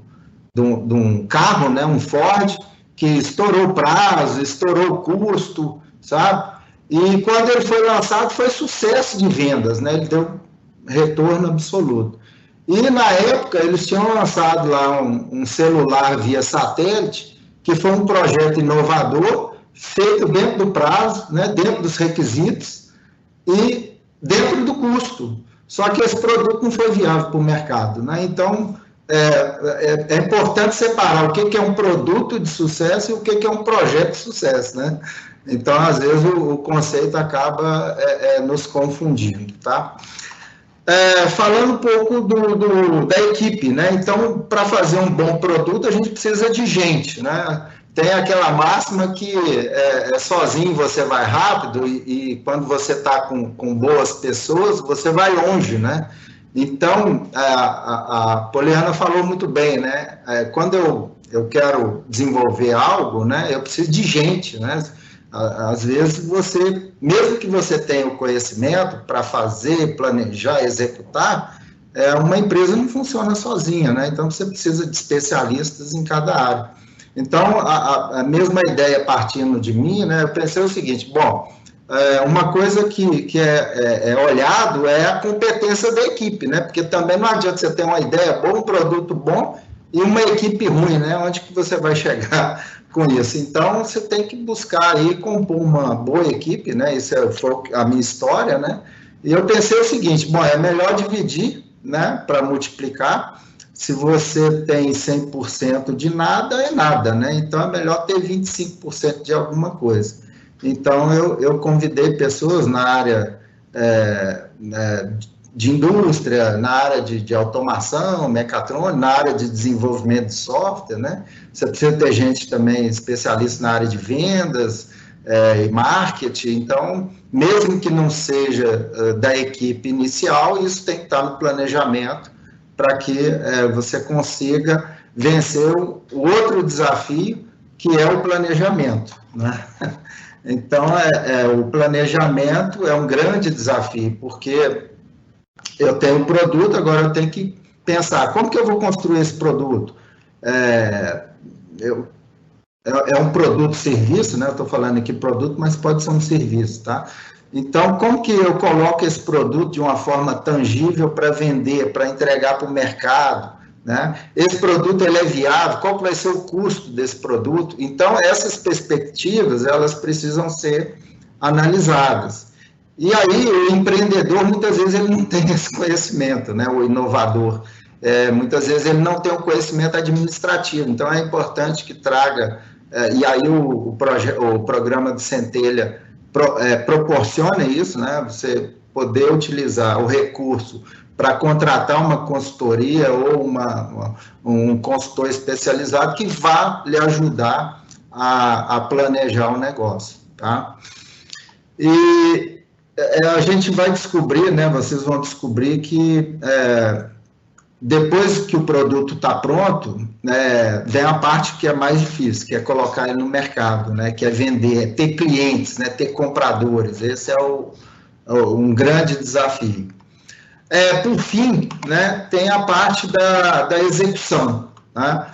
de um carro, né, um Ford, que estourou o prazo, estourou o custo, sabe? E quando ele foi lançado, foi sucesso de vendas, né? Ele deu retorno absoluto. E, na época, eles tinham lançado lá um celular via satélite, que foi um projeto inovador, feito dentro do prazo, né, dentro dos requisitos e dentro do custo. Só que esse produto não foi viável para o mercado, né? Então, é importante separar o que é um produto de sucesso e o que é um projeto de sucesso, né? Então, às vezes, o conceito acaba nos confundindo, tá? Falando um pouco da equipe, né? Então, para fazer um bom produto, a gente precisa de gente, né? Tem aquela máxima que sozinho você vai rápido e quando você está com boas pessoas, você vai longe, né? Então, a Poliana falou muito bem, né? Quando eu quero desenvolver algo, né? Eu preciso de gente, né? Às vezes mesmo que você tenha o conhecimento para fazer, planejar, executar, uma empresa não funciona sozinha, né? Então, você precisa de especialistas em cada área. Então, a mesma ideia partindo de mim, né, eu pensei o seguinte, bom, uma coisa que é olhado é a competência da equipe, né, porque também não adianta você ter uma ideia boa, um produto bom e uma equipe ruim, né, onde que você vai chegar com isso? Então, você tem que buscar aí compor uma boa equipe, né, isso foi a minha história, né, e eu pensei o seguinte, bom, é melhor dividir, né, para multiplicar. Se você tem 100% de nada, é nada, né? Então, é melhor ter 25% de alguma coisa. Então, eu convidei pessoas na área de indústria, na área de automação, mecatrônica, na área de desenvolvimento de software, né? Você precisa ter gente também especialista na área de vendas e marketing. Então, mesmo que não seja da equipe inicial, isso tem que estar no planejamento, para que você consiga vencer o outro desafio, que é o planejamento, né? Então, o planejamento é um grande desafio, porque eu tenho um produto, agora eu tenho que pensar, como que eu vou construir esse produto? É um produto-serviço, né? Eu estou falando aqui produto, mas pode ser um serviço, tá? Então, como que eu coloco esse produto de uma forma tangível para vender, para entregar para o mercado, né? Esse produto, ele é viável? Qual que vai ser o custo desse produto? Então, essas perspectivas, elas precisam ser analisadas. E aí, o empreendedor, muitas vezes, ele não tem esse conhecimento, né? O inovador, muitas vezes, ele não tem o conhecimento administrativo. Então, é importante que traga, e aí o programa de Centelha proporciona isso, né? Você poder utilizar o recurso para contratar uma consultoria ou um consultor especializado que vá lhe ajudar a planejar o negócio, tá? E a gente vai descobrir, né? Vocês vão descobrir que depois que o produto está pronto, vem a parte que é mais difícil, que é colocar ele no mercado, né, que é vender, é ter clientes, né, ter compradores. Esse é um grande desafio. Por fim, né, tem a parte da execução, né?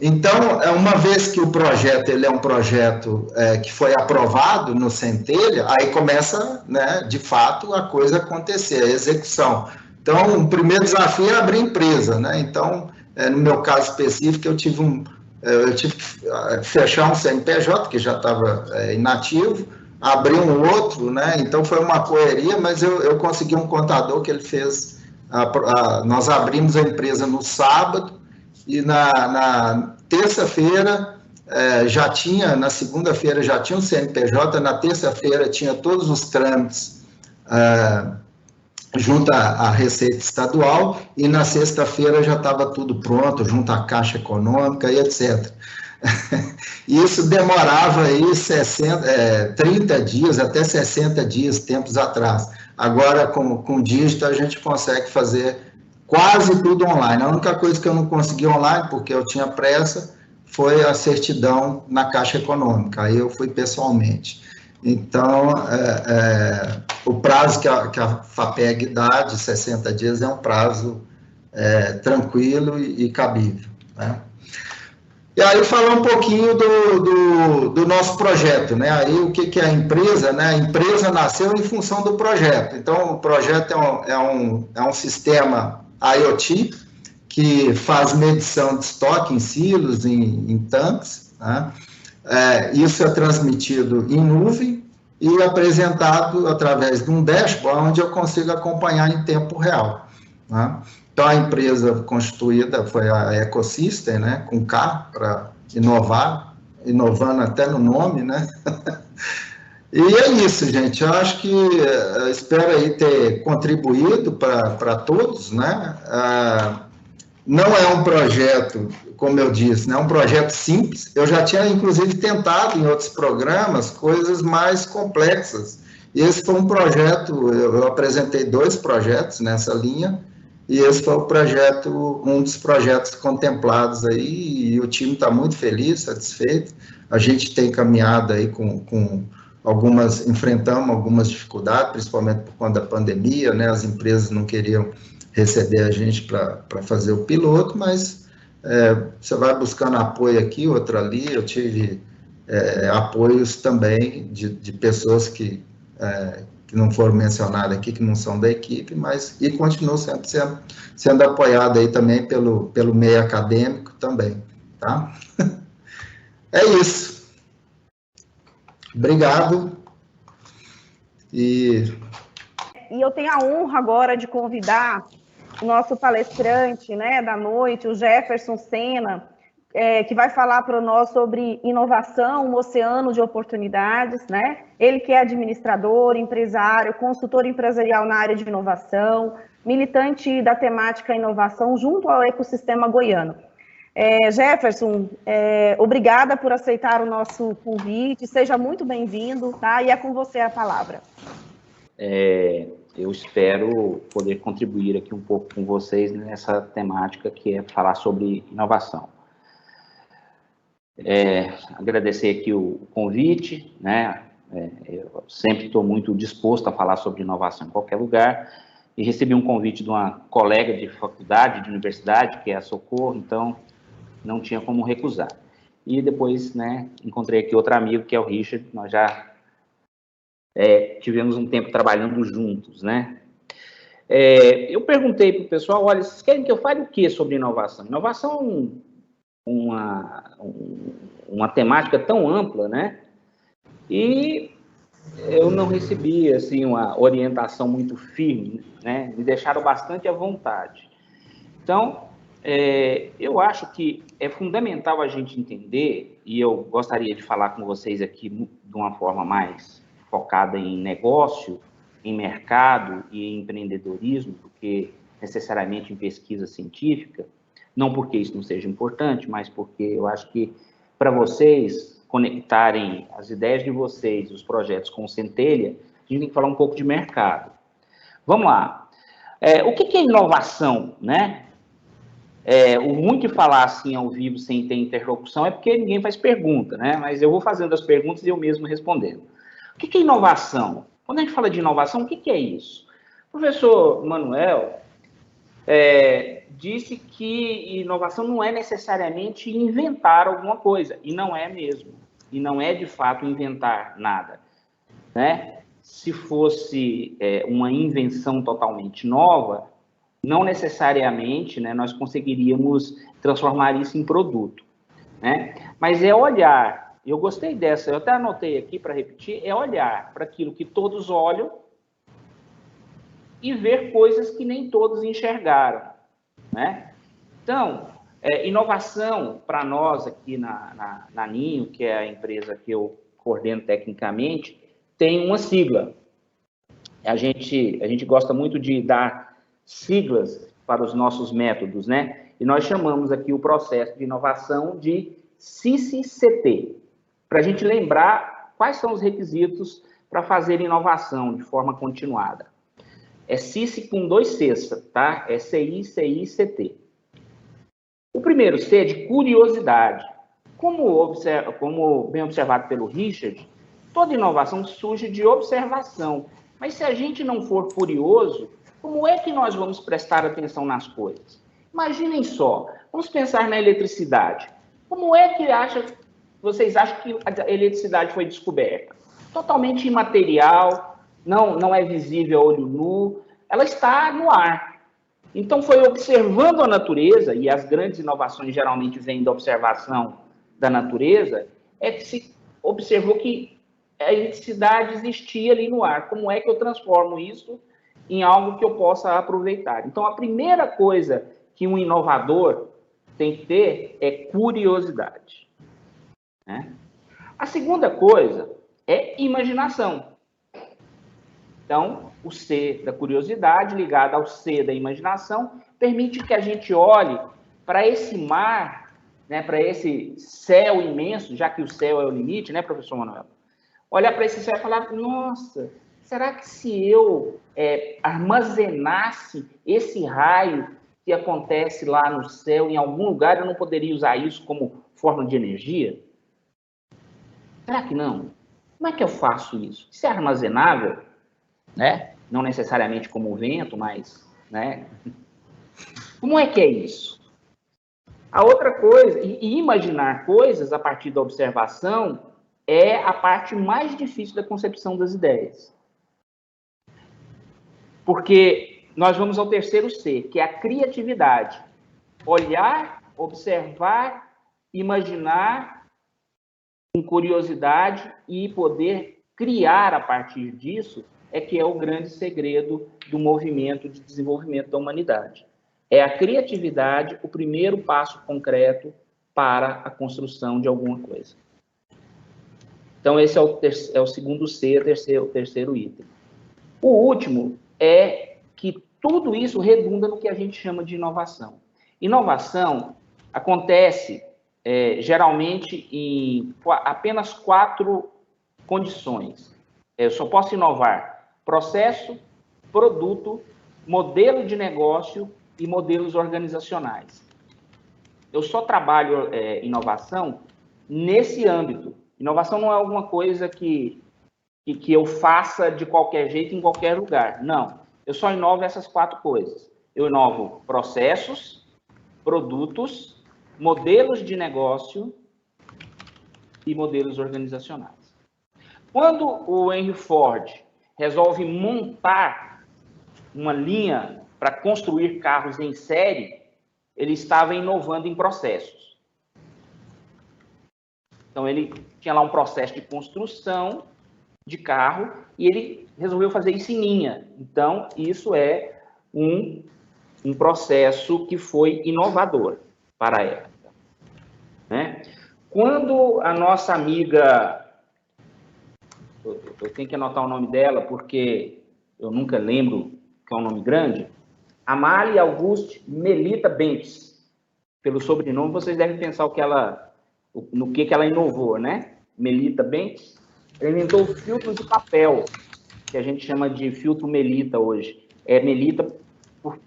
Então, uma vez que o projeto ele é um projeto que foi aprovado no Centelha, aí começa, né, de fato, a coisa acontecer, a execução. Então, o primeiro desafio é abrir empresa, né? Então, no meu caso específico, eu tive que fechar um CNPJ, que já estava inativo, abrir um outro, né? Então, foi uma correria, mas eu consegui um contador que ele fez... nós abrimos a empresa no sábado, e na terça-feira na segunda-feira já tinha um CNPJ, na terça-feira tinha todos os trâmites junto à Receita Estadual, e na sexta-feira já estava tudo pronto, junto à Caixa Econômica e etc. Isso demorava aí 30 dias, até 60 dias, tempos atrás. Agora, com o dígito, a gente consegue fazer quase tudo online. A única coisa que eu não consegui online, porque eu tinha pressa, foi a certidão na Caixa Econômica. Aí eu fui pessoalmente. Então, prazo que a FAPEG dá, de 60 dias, é um prazo tranquilo e cabível, né? E aí, falar um pouquinho do nosso projeto, né? Aí, o que é a empresa, né? A empresa nasceu em função do projeto. Então, o projeto é um sistema IoT que faz medição de estoque em silos, em tanques, né? Isso é transmitido em nuvem e apresentado através de um dashboard, onde eu consigo acompanhar em tempo real, né? Então, a empresa constituída foi a Ecosystem, né, com K, para inovar, inovando até no nome, né? E é isso, gente. Eu acho que espero aí ter contribuído para todos, né? Não é um projeto, como eu disse, né, um projeto simples. Eu já tinha, inclusive, tentado em outros programas coisas mais complexas. E esse foi um projeto, eu apresentei 2 projetos nessa linha, e esse foi o projeto, um dos projetos contemplados aí, e o time está muito feliz, satisfeito. A gente tem caminhado aí enfrentamos algumas dificuldades, principalmente por conta da pandemia, né? As empresas não queriam receber a gente para fazer o piloto, mas você vai buscando apoio aqui, outro ali. Eu tive apoios também de pessoas que não foram mencionadas aqui, que não são da equipe, mas e continuam sempre sendo apoiado aí também pelo meio acadêmico também, tá? É isso. Obrigado. E eu tenho a honra agora de convidar o nosso palestrante, né, da noite, o Jefferson Sena, que vai falar para nós sobre inovação, um oceano de oportunidades, né? Ele que é administrador, empresário, consultor empresarial na área de inovação, militante da temática inovação junto ao ecossistema goiano. Jefferson, obrigada por aceitar o nosso convite, seja muito bem-vindo, tá? E é com você a palavra. Eu espero poder contribuir aqui um pouco com vocês nessa temática que é falar sobre inovação. Agradecer aqui o convite, né? Eu sempre estou muito disposto a falar sobre inovação em qualquer lugar, e recebi um convite de uma colega de faculdade, de universidade, que é a Socorro, então não tinha como recusar. E depois, né, encontrei aqui outro amigo, que é o Richard, nós já tivemos um tempo trabalhando juntos, né? Eu perguntei para o pessoal, olha, vocês querem que eu fale o que sobre inovação? Inovação uma temática tão ampla, né? E eu não recebi, assim, uma orientação muito firme, né? Me deixaram bastante à vontade. Então, eu acho que é fundamental a gente entender, e eu gostaria de falar com vocês aqui de uma forma mais focada em negócio, em mercado e em empreendedorismo, porque necessariamente em pesquisa científica, não porque isso não seja importante, mas porque eu acho que para vocês conectarem as ideias de vocês, os projetos com o Centelha, a gente tem que falar um pouco de mercado. Vamos lá. O que é inovação, né? O ruim de falar assim ao vivo sem ter interlocução é porque ninguém faz pergunta, né? Mas eu vou fazendo as perguntas e eu mesmo respondendo. O que é inovação? Quando a gente fala de inovação, o que é isso? O professor Manuel disse que inovação não é necessariamente inventar alguma coisa, e não é mesmo. E não é, de fato, inventar nada, né? Se fosse uma invenção totalmente nova, não necessariamente, né, nós conseguiríamos transformar isso em produto, né? Mas é olhar, eu gostei dessa, eu até anotei aqui para repetir, é olhar para aquilo que todos olham e ver coisas que nem todos enxergaram, né? Então, inovação para nós aqui na Ninho, que é a empresa que eu coordeno tecnicamente, tem uma sigla. A gente gosta muito de dar siglas para os nossos métodos, né? E nós chamamos aqui o processo de inovação de CICCT, para a gente lembrar quais são os requisitos para fazer inovação de forma continuada. É CIC com 2 Cs, tá? É CICICT. O primeiro C é de curiosidade. Como bem observado pelo Richard, toda inovação surge de observação. Mas se a gente não for curioso, como é que nós vamos prestar atenção nas coisas? Imaginem só, vamos pensar na eletricidade. Como é que vocês acham que a eletricidade foi descoberta? Totalmente imaterial, não é visível a olho nu, ela está no ar. Então, foi observando a natureza, e as grandes inovações geralmente vêm da observação da natureza, é que se observou que a eletricidade existia ali no ar. Como é que eu transformo isso em algo que eu possa aproveitar? Então, a primeira coisa que um inovador tem que ter é curiosidade, né? A segunda coisa é imaginação. Então, o C da curiosidade, ligado ao C da imaginação, permite que a gente olhe para esse mar, né, para esse céu imenso, já que o céu é o limite, né, professor Manuel? Olhar para esse céu e falar, nossa, será que se eu armazenasse esse raio que acontece lá no céu, em algum lugar, eu não poderia usar isso como forma de energia? Será que não? Como é que eu faço isso? Isso é armazenável, né? Não necessariamente como o vento, mas, né? Como é que é isso? A outra coisa, e imaginar coisas a partir da observação é a parte mais difícil da concepção das ideias. Porque nós vamos ao terceiro C, que é a criatividade. Olhar, observar, imaginar com curiosidade e poder criar a partir disso é que é o grande segredo do movimento de desenvolvimento da humanidade. É a criatividade o primeiro passo concreto para a construção de alguma coisa. Então, esse é o segundo C, o terceiro item. O último é que tudo isso redunda no que a gente chama de inovação. Inovação acontece geralmente em apenas 4 condições. Eu só posso inovar processo, produto, modelo de negócio e modelos organizacionais. Eu só trabalho inovação nesse âmbito. Inovação não é alguma coisa que eu faça de qualquer jeito em qualquer lugar. Não. Eu só inovo essas 4 coisas. Eu inovo processos, produtos, modelos de negócio e modelos organizacionais. Quando o Henry Ford resolve montar uma linha para construir carros em série, ele estava inovando em processos. Então, ele tinha lá um processo de construção de carro e ele resolveu fazer isso em linha. Então, isso é um processo que foi inovador para a época, né? Quando a nossa amiga, eu tenho que anotar o nome dela porque eu nunca lembro que é um nome grande, Amalie Auguste Melita Bentes, pelo sobrenome vocês devem pensar no que ela inovou, né? Melita Bentes, ela inventou o filtro de papel, que a gente chama de filtro Melita hoje. É Melita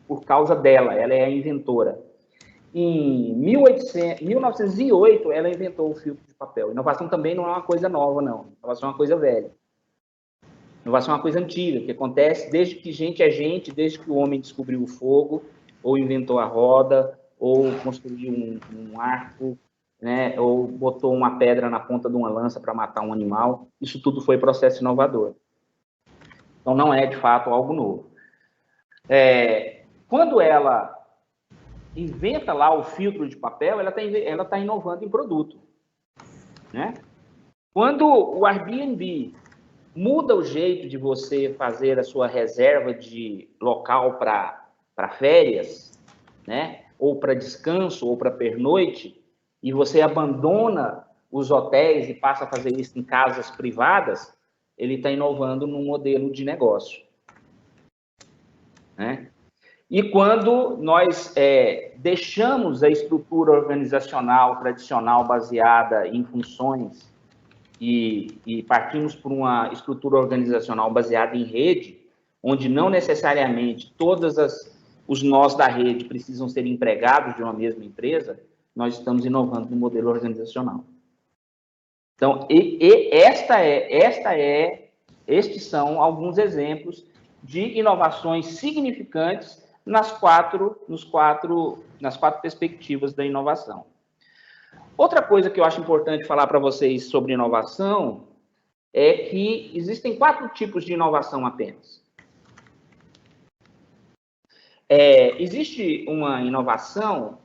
por causa dela, ela é a inventora. Em 1908, ela inventou o filtro de papel. Inovação também não é uma coisa nova, não. Inovação é uma coisa velha. Inovação é uma coisa antiga, que acontece desde que gente é gente, desde que o homem descobriu o fogo, ou inventou a roda, ou construiu um arco, né, ou botou uma pedra na ponta de uma lança para matar um animal. Isso tudo foi processo inovador. Então, não é, de fato, algo novo. Quando ela inventa lá o filtro de papel, ela está inovando em produto, né? Quando o Airbnb muda o jeito de você fazer a sua reserva de local para férias, né? Ou para descanso, ou para pernoite, e você abandona os hotéis e passa a fazer isso em casas privadas, ele está inovando num modelo de negócio, né? E quando nós deixamos a estrutura organizacional tradicional baseada em funções e partimos por uma estrutura organizacional baseada em rede, onde não necessariamente todos os nós da rede precisam ser empregados de uma mesma empresa, nós estamos inovando no modelo organizacional. Então, esta é Estes são alguns exemplos de inovações significantes nas quatro perspectivas da inovação. Outra coisa que eu acho importante falar para vocês sobre inovação é que existem 4 tipos de inovação apenas. Existe uma inovação,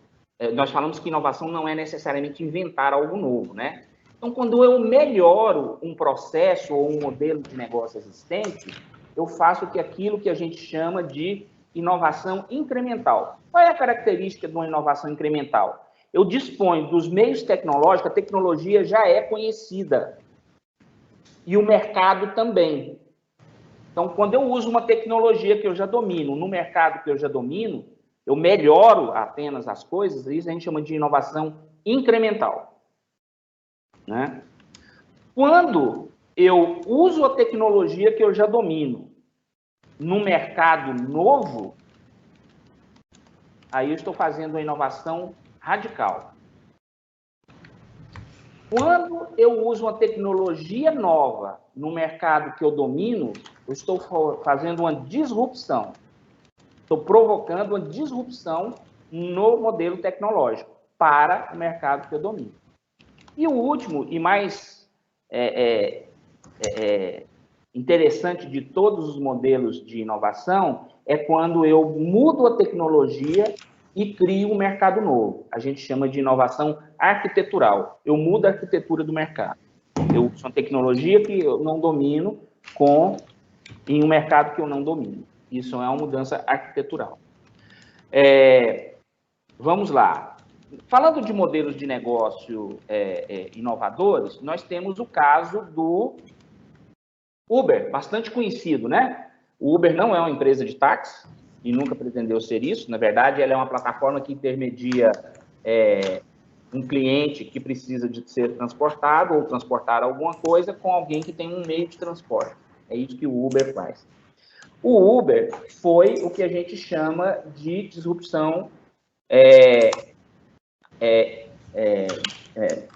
nós falamos que inovação não é necessariamente inventar algo novo, né? Então, quando eu melhoro um processo ou um modelo de negócio existente, eu faço aquilo que a gente chama de inovação incremental. Qual é a característica de uma inovação incremental? Eu disponho dos meios tecnológicos, a tecnologia já é conhecida. E o mercado também. Então, quando eu uso uma tecnologia que eu já domino, no mercado que eu já domino, eu melhoro apenas as coisas, isso a gente chama de inovação incremental. Né? Quando eu uso a tecnologia que eu já domino no mercado novo, aí eu estou fazendo uma inovação radical. Quando eu uso uma tecnologia nova no mercado que eu domino, eu estou fazendo uma disrupção. Estou provocando uma disrupção no modelo tecnológico para o mercado que eu domino. E o último e mais interessante de todos os modelos de inovação é quando eu mudo a tecnologia e crio um mercado novo. A gente chama de inovação arquitetural. Eu mudo a arquitetura do mercado. Eu uso uma tecnologia que eu não domino em um mercado que eu não domino. Isso é uma mudança arquitetural. Vamos lá. Falando de modelos de negócio inovadores, nós temos o caso do Uber, bastante conhecido, né? O Uber não é uma empresa de táxi e nunca pretendeu ser isso. Na verdade, ela é uma plataforma que intermedia um cliente que precisa de ser transportado ou transportar alguma coisa com alguém que tem um meio de transporte. É isso que o Uber faz. O Uber foi o que a gente chama de disrupção,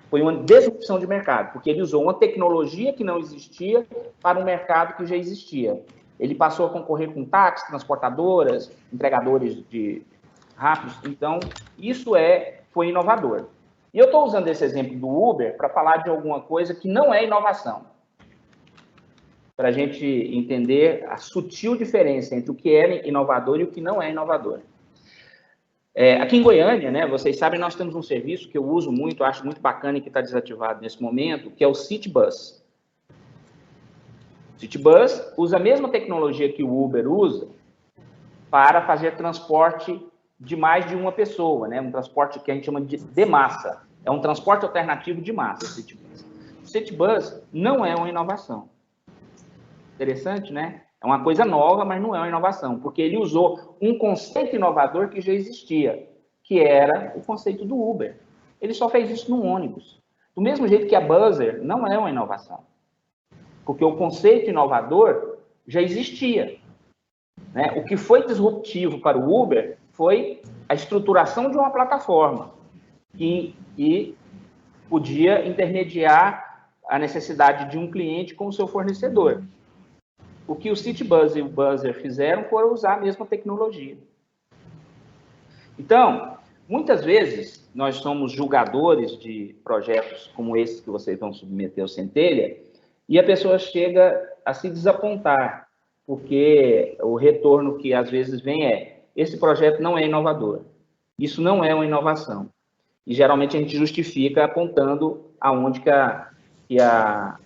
foi uma disrupção de mercado, porque ele usou uma tecnologia que não existia para um mercado que já existia. Ele passou a concorrer com táxis, transportadoras, entregadores de rápidos. Então, isso foi inovador. E eu estou usando esse exemplo do Uber para falar de alguma coisa que não é inovação, para a gente entender a sutil diferença entre o que é inovador e o que não é inovador. Aqui em Goiânia, né, vocês sabem, nós temos um serviço que eu uso muito, acho muito bacana e que está desativado nesse momento, que é o Citybus. O Citybus usa a mesma tecnologia que o Uber usa para fazer transporte de mais de uma pessoa, né, um transporte que a gente chama de massa. É um transporte alternativo de massa, o Citybus. O Citybus não é uma inovação. Interessante, né? É uma coisa nova, mas não é uma inovação, porque ele usou um conceito inovador que já existia, que era o conceito do Uber. Ele só fez isso no ônibus. Do mesmo jeito que a Buzzer não é uma inovação, porque o conceito inovador já existia. Né? O que foi disruptivo para o Uber foi a estruturação de uma plataforma que podia intermediar a necessidade de um cliente com o seu fornecedor. O que o Citybus e o Buzzer fizeram foi usar a mesma tecnologia. Então, muitas vezes, nós somos julgadores de projetos como esses que vocês vão submeter ao Centelha, e a pessoa chega a se desapontar, porque o retorno que às vezes vem esse projeto não é inovador. Isso não é uma inovação. E geralmente a gente justifica apontando aonde que a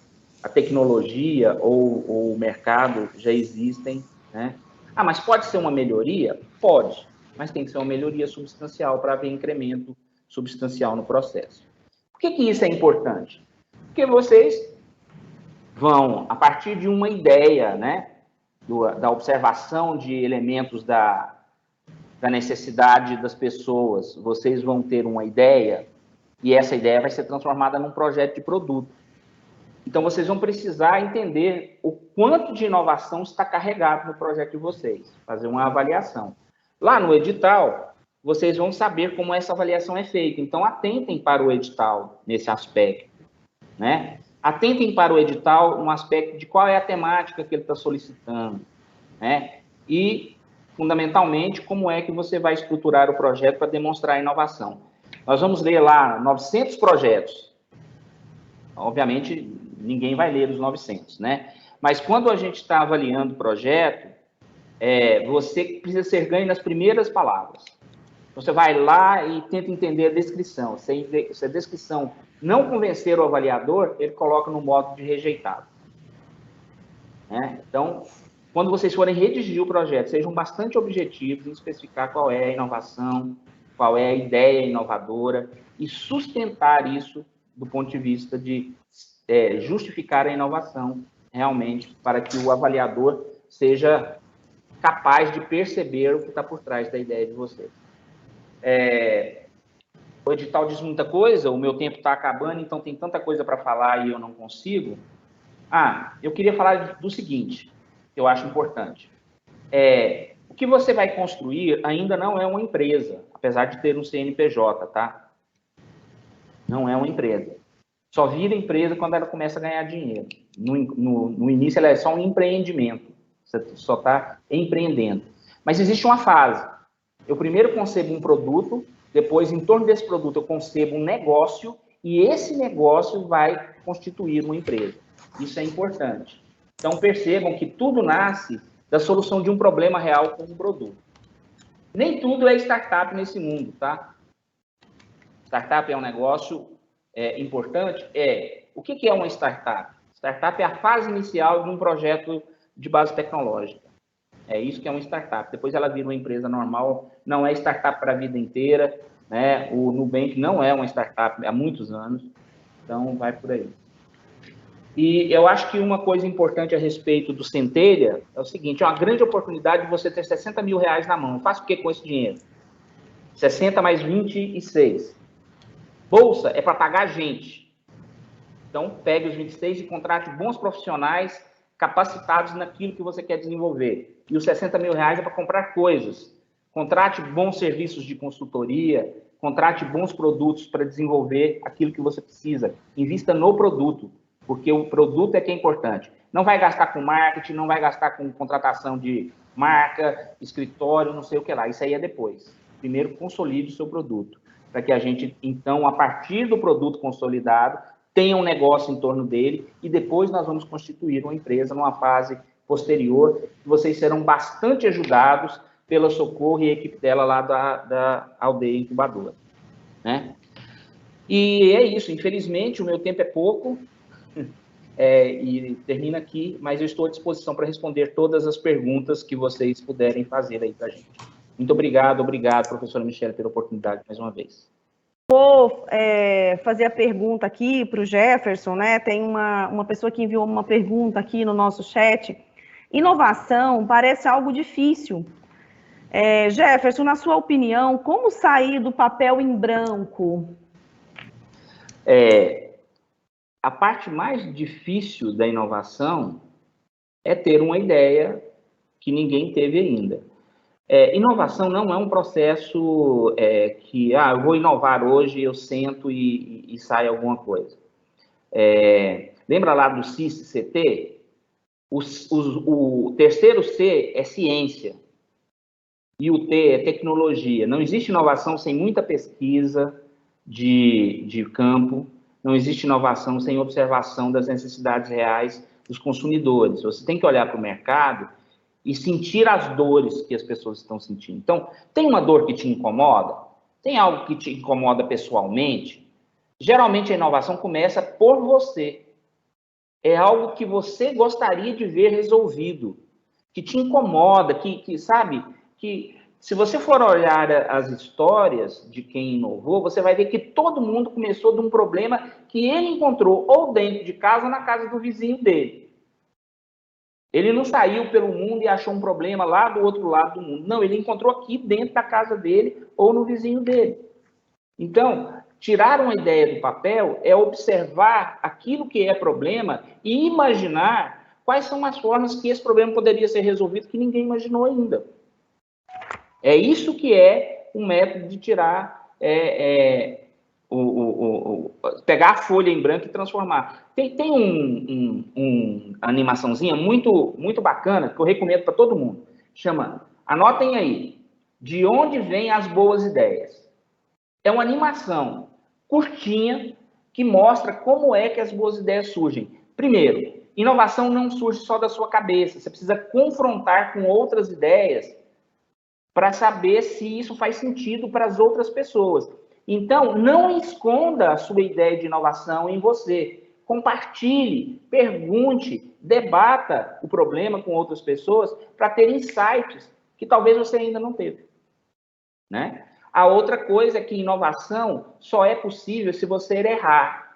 tecnologia ou o mercado já existem, né? Mas pode ser uma melhoria? Pode, mas tem que ser uma melhoria substancial para haver incremento substancial no processo. Por que isso é importante? Porque vocês vão, a partir de uma ideia, né, da observação de elementos da necessidade das pessoas, vocês vão ter uma ideia e essa ideia vai ser transformada num projeto de produto. Então, vocês vão precisar entender o quanto de inovação está carregado no projeto de vocês, fazer uma avaliação. Lá no edital, vocês vão saber como essa avaliação é feita. Então, atentem para o edital nesse aspecto, né? Atentem para o edital no aspecto de qual é a temática que ele está solicitando, né? E, fundamentalmente, como é que você vai estruturar o projeto para demonstrar a inovação. Nós vamos ler lá 900 projetos. Obviamente, ninguém vai ler os 900, né? Mas quando a gente está avaliando o projeto, você precisa ser ganho nas primeiras palavras. Você vai lá e tenta entender a descrição. Se a descrição não convencer o avaliador, ele coloca no modo de rejeitado. Né? Então, quando vocês forem redigir o projeto, sejam bastante objetivos em especificar qual é a inovação, qual é a ideia inovadora e sustentar isso do ponto de vista de justificar a inovação realmente para que o avaliador seja capaz de perceber o que está por trás da ideia de vocês. O edital diz muita coisa, o meu tempo está acabando, então tem tanta coisa para falar e eu não consigo. Eu queria falar do seguinte, que eu acho importante. O que você vai construir ainda não é uma empresa, apesar de ter um CNPJ, tá? Não é uma empresa. Só vira empresa quando ela começa a ganhar dinheiro. No início, ela é só um empreendimento. Você só está empreendendo. Mas existe uma fase. Eu primeiro concebo um produto, depois, em torno desse produto, eu concebo um negócio, e esse negócio vai constituir uma empresa. Isso é importante. Então, percebam que tudo nasce da solução de um problema real com um produto. Nem tudo é startup nesse mundo, tá? Startup é um negócio importante? O que é uma startup? Startup é a fase inicial de um projeto de base tecnológica. É isso que é uma startup. Depois ela vira uma empresa normal, não é startup para a vida inteira, né? O Nubank não é uma startup há muitos anos, então vai por aí. E eu acho que uma coisa importante a respeito do Centelha é o seguinte, é uma grande oportunidade de você ter 60 mil reais na mão. Faça o que com esse dinheiro? 60 mais 26. Bolsa é para pagar gente. Então, pegue os 26 e contrate bons profissionais capacitados naquilo que você quer desenvolver. E os 60 mil reais é para comprar coisas. Contrate bons serviços de consultoria, contrate bons produtos para desenvolver aquilo que você precisa. Invista no produto, porque o produto é que é importante. Não vai gastar com marketing, não vai gastar com contratação de marca, escritório, não sei o que lá. Isso aí é depois. Primeiro, consolide o seu produto, para que a gente, então, a partir do produto consolidado, tenha um negócio em torno dele e depois nós vamos constituir uma empresa numa fase posterior, que vocês serão bastante ajudados pela Socorro e a equipe dela lá da aldeia incubadora, né? E é isso, infelizmente o meu tempo é pouco e termina aqui, mas eu estou à disposição para responder todas as perguntas que vocês puderem fazer aí para a gente. Muito obrigado, professora Michele, pela oportunidade mais uma vez. Vou fazer a pergunta aqui para o Jefferson, né? Tem uma pessoa que enviou uma pergunta aqui no nosso chat. Inovação parece algo difícil. Jefferson, na sua opinião, como sair do papel em branco? A parte mais difícil da inovação é ter uma ideia que ninguém teve ainda. Inovação não é um processo que, eu vou inovar hoje, eu sento e sai alguma coisa. Lembra lá do CIS-CT? O terceiro C é ciência e o T é tecnologia. Não existe inovação sem muita pesquisa de campo, não existe inovação sem observação das necessidades reais dos consumidores. Você tem que olhar para o mercado e sentir as dores que as pessoas estão sentindo. Então, tem uma dor que te incomoda? Tem algo que te incomoda pessoalmente? Geralmente, a inovação começa por você. É algo que você gostaria de ver resolvido, que te incomoda, que sabe, que se você for olhar as histórias de quem inovou, você vai ver que todo mundo começou de um problema que ele encontrou ou dentro de casa ou na casa do vizinho dele. Ele não saiu pelo mundo e achou um problema lá do outro lado do mundo. Não, ele encontrou aqui dentro da casa dele ou no vizinho dele. Então, tirar uma ideia do papel é observar aquilo que é problema e imaginar quais são as formas que esse problema poderia ser resolvido que ninguém imaginou ainda. É isso que é um método de tirar pegar a folha em branco e transformar. Tem uma animaçãozinha muito, muito bacana, que eu recomendo para todo mundo. Chama, anotem aí, De Onde Vêm as Boas Ideias. É uma animação curtinha que mostra como é que as boas ideias surgem. Primeiro, inovação não surge só da sua cabeça. Você precisa confrontar com outras ideias para saber se isso faz sentido para as outras pessoas. Então, não esconda a sua ideia de inovação em você. Compartilhe, pergunte, debata o problema com outras pessoas para ter insights que talvez você ainda não teve, né? A outra coisa é que inovação só é possível se você errar.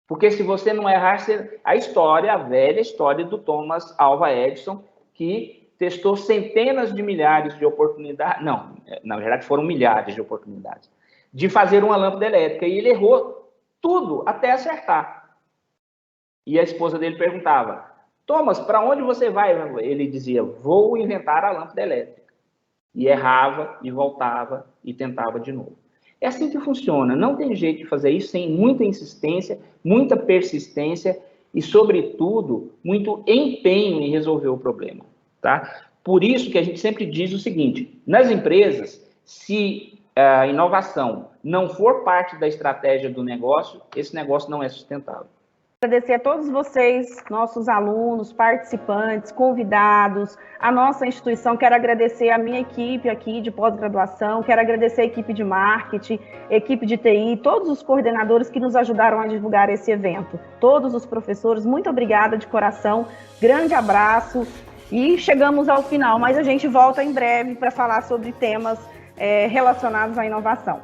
Porque se você não errar, a velha história do Thomas Alva Edison, que testou centenas de milhares de oportunidades, não, na verdade foram milhares de oportunidades, de fazer uma lâmpada elétrica, e ele errou tudo até acertar. E a esposa dele perguntava, Thomas, para onde você vai? Ele dizia, vou inventar a lâmpada elétrica. E errava, e voltava, e tentava de novo. É assim que funciona, não tem jeito de fazer isso sem muita insistência, muita persistência e, sobretudo, muito empenho em resolver o problema, tá? Por isso que a gente sempre diz o seguinte, nas empresas, se a inovação não for parte da estratégia do negócio, esse negócio não é sustentável. Agradecer a todos vocês, nossos alunos, participantes, convidados, a nossa instituição. Quero agradecer a minha equipe aqui de pós-graduação, quero agradecer a equipe de marketing, equipe de TI, todos os coordenadores que nos ajudaram a divulgar esse evento. Todos os professores, muito obrigada de coração, grande abraço e chegamos ao final, mas a gente volta em breve para falar sobre temas relacionados à inovação.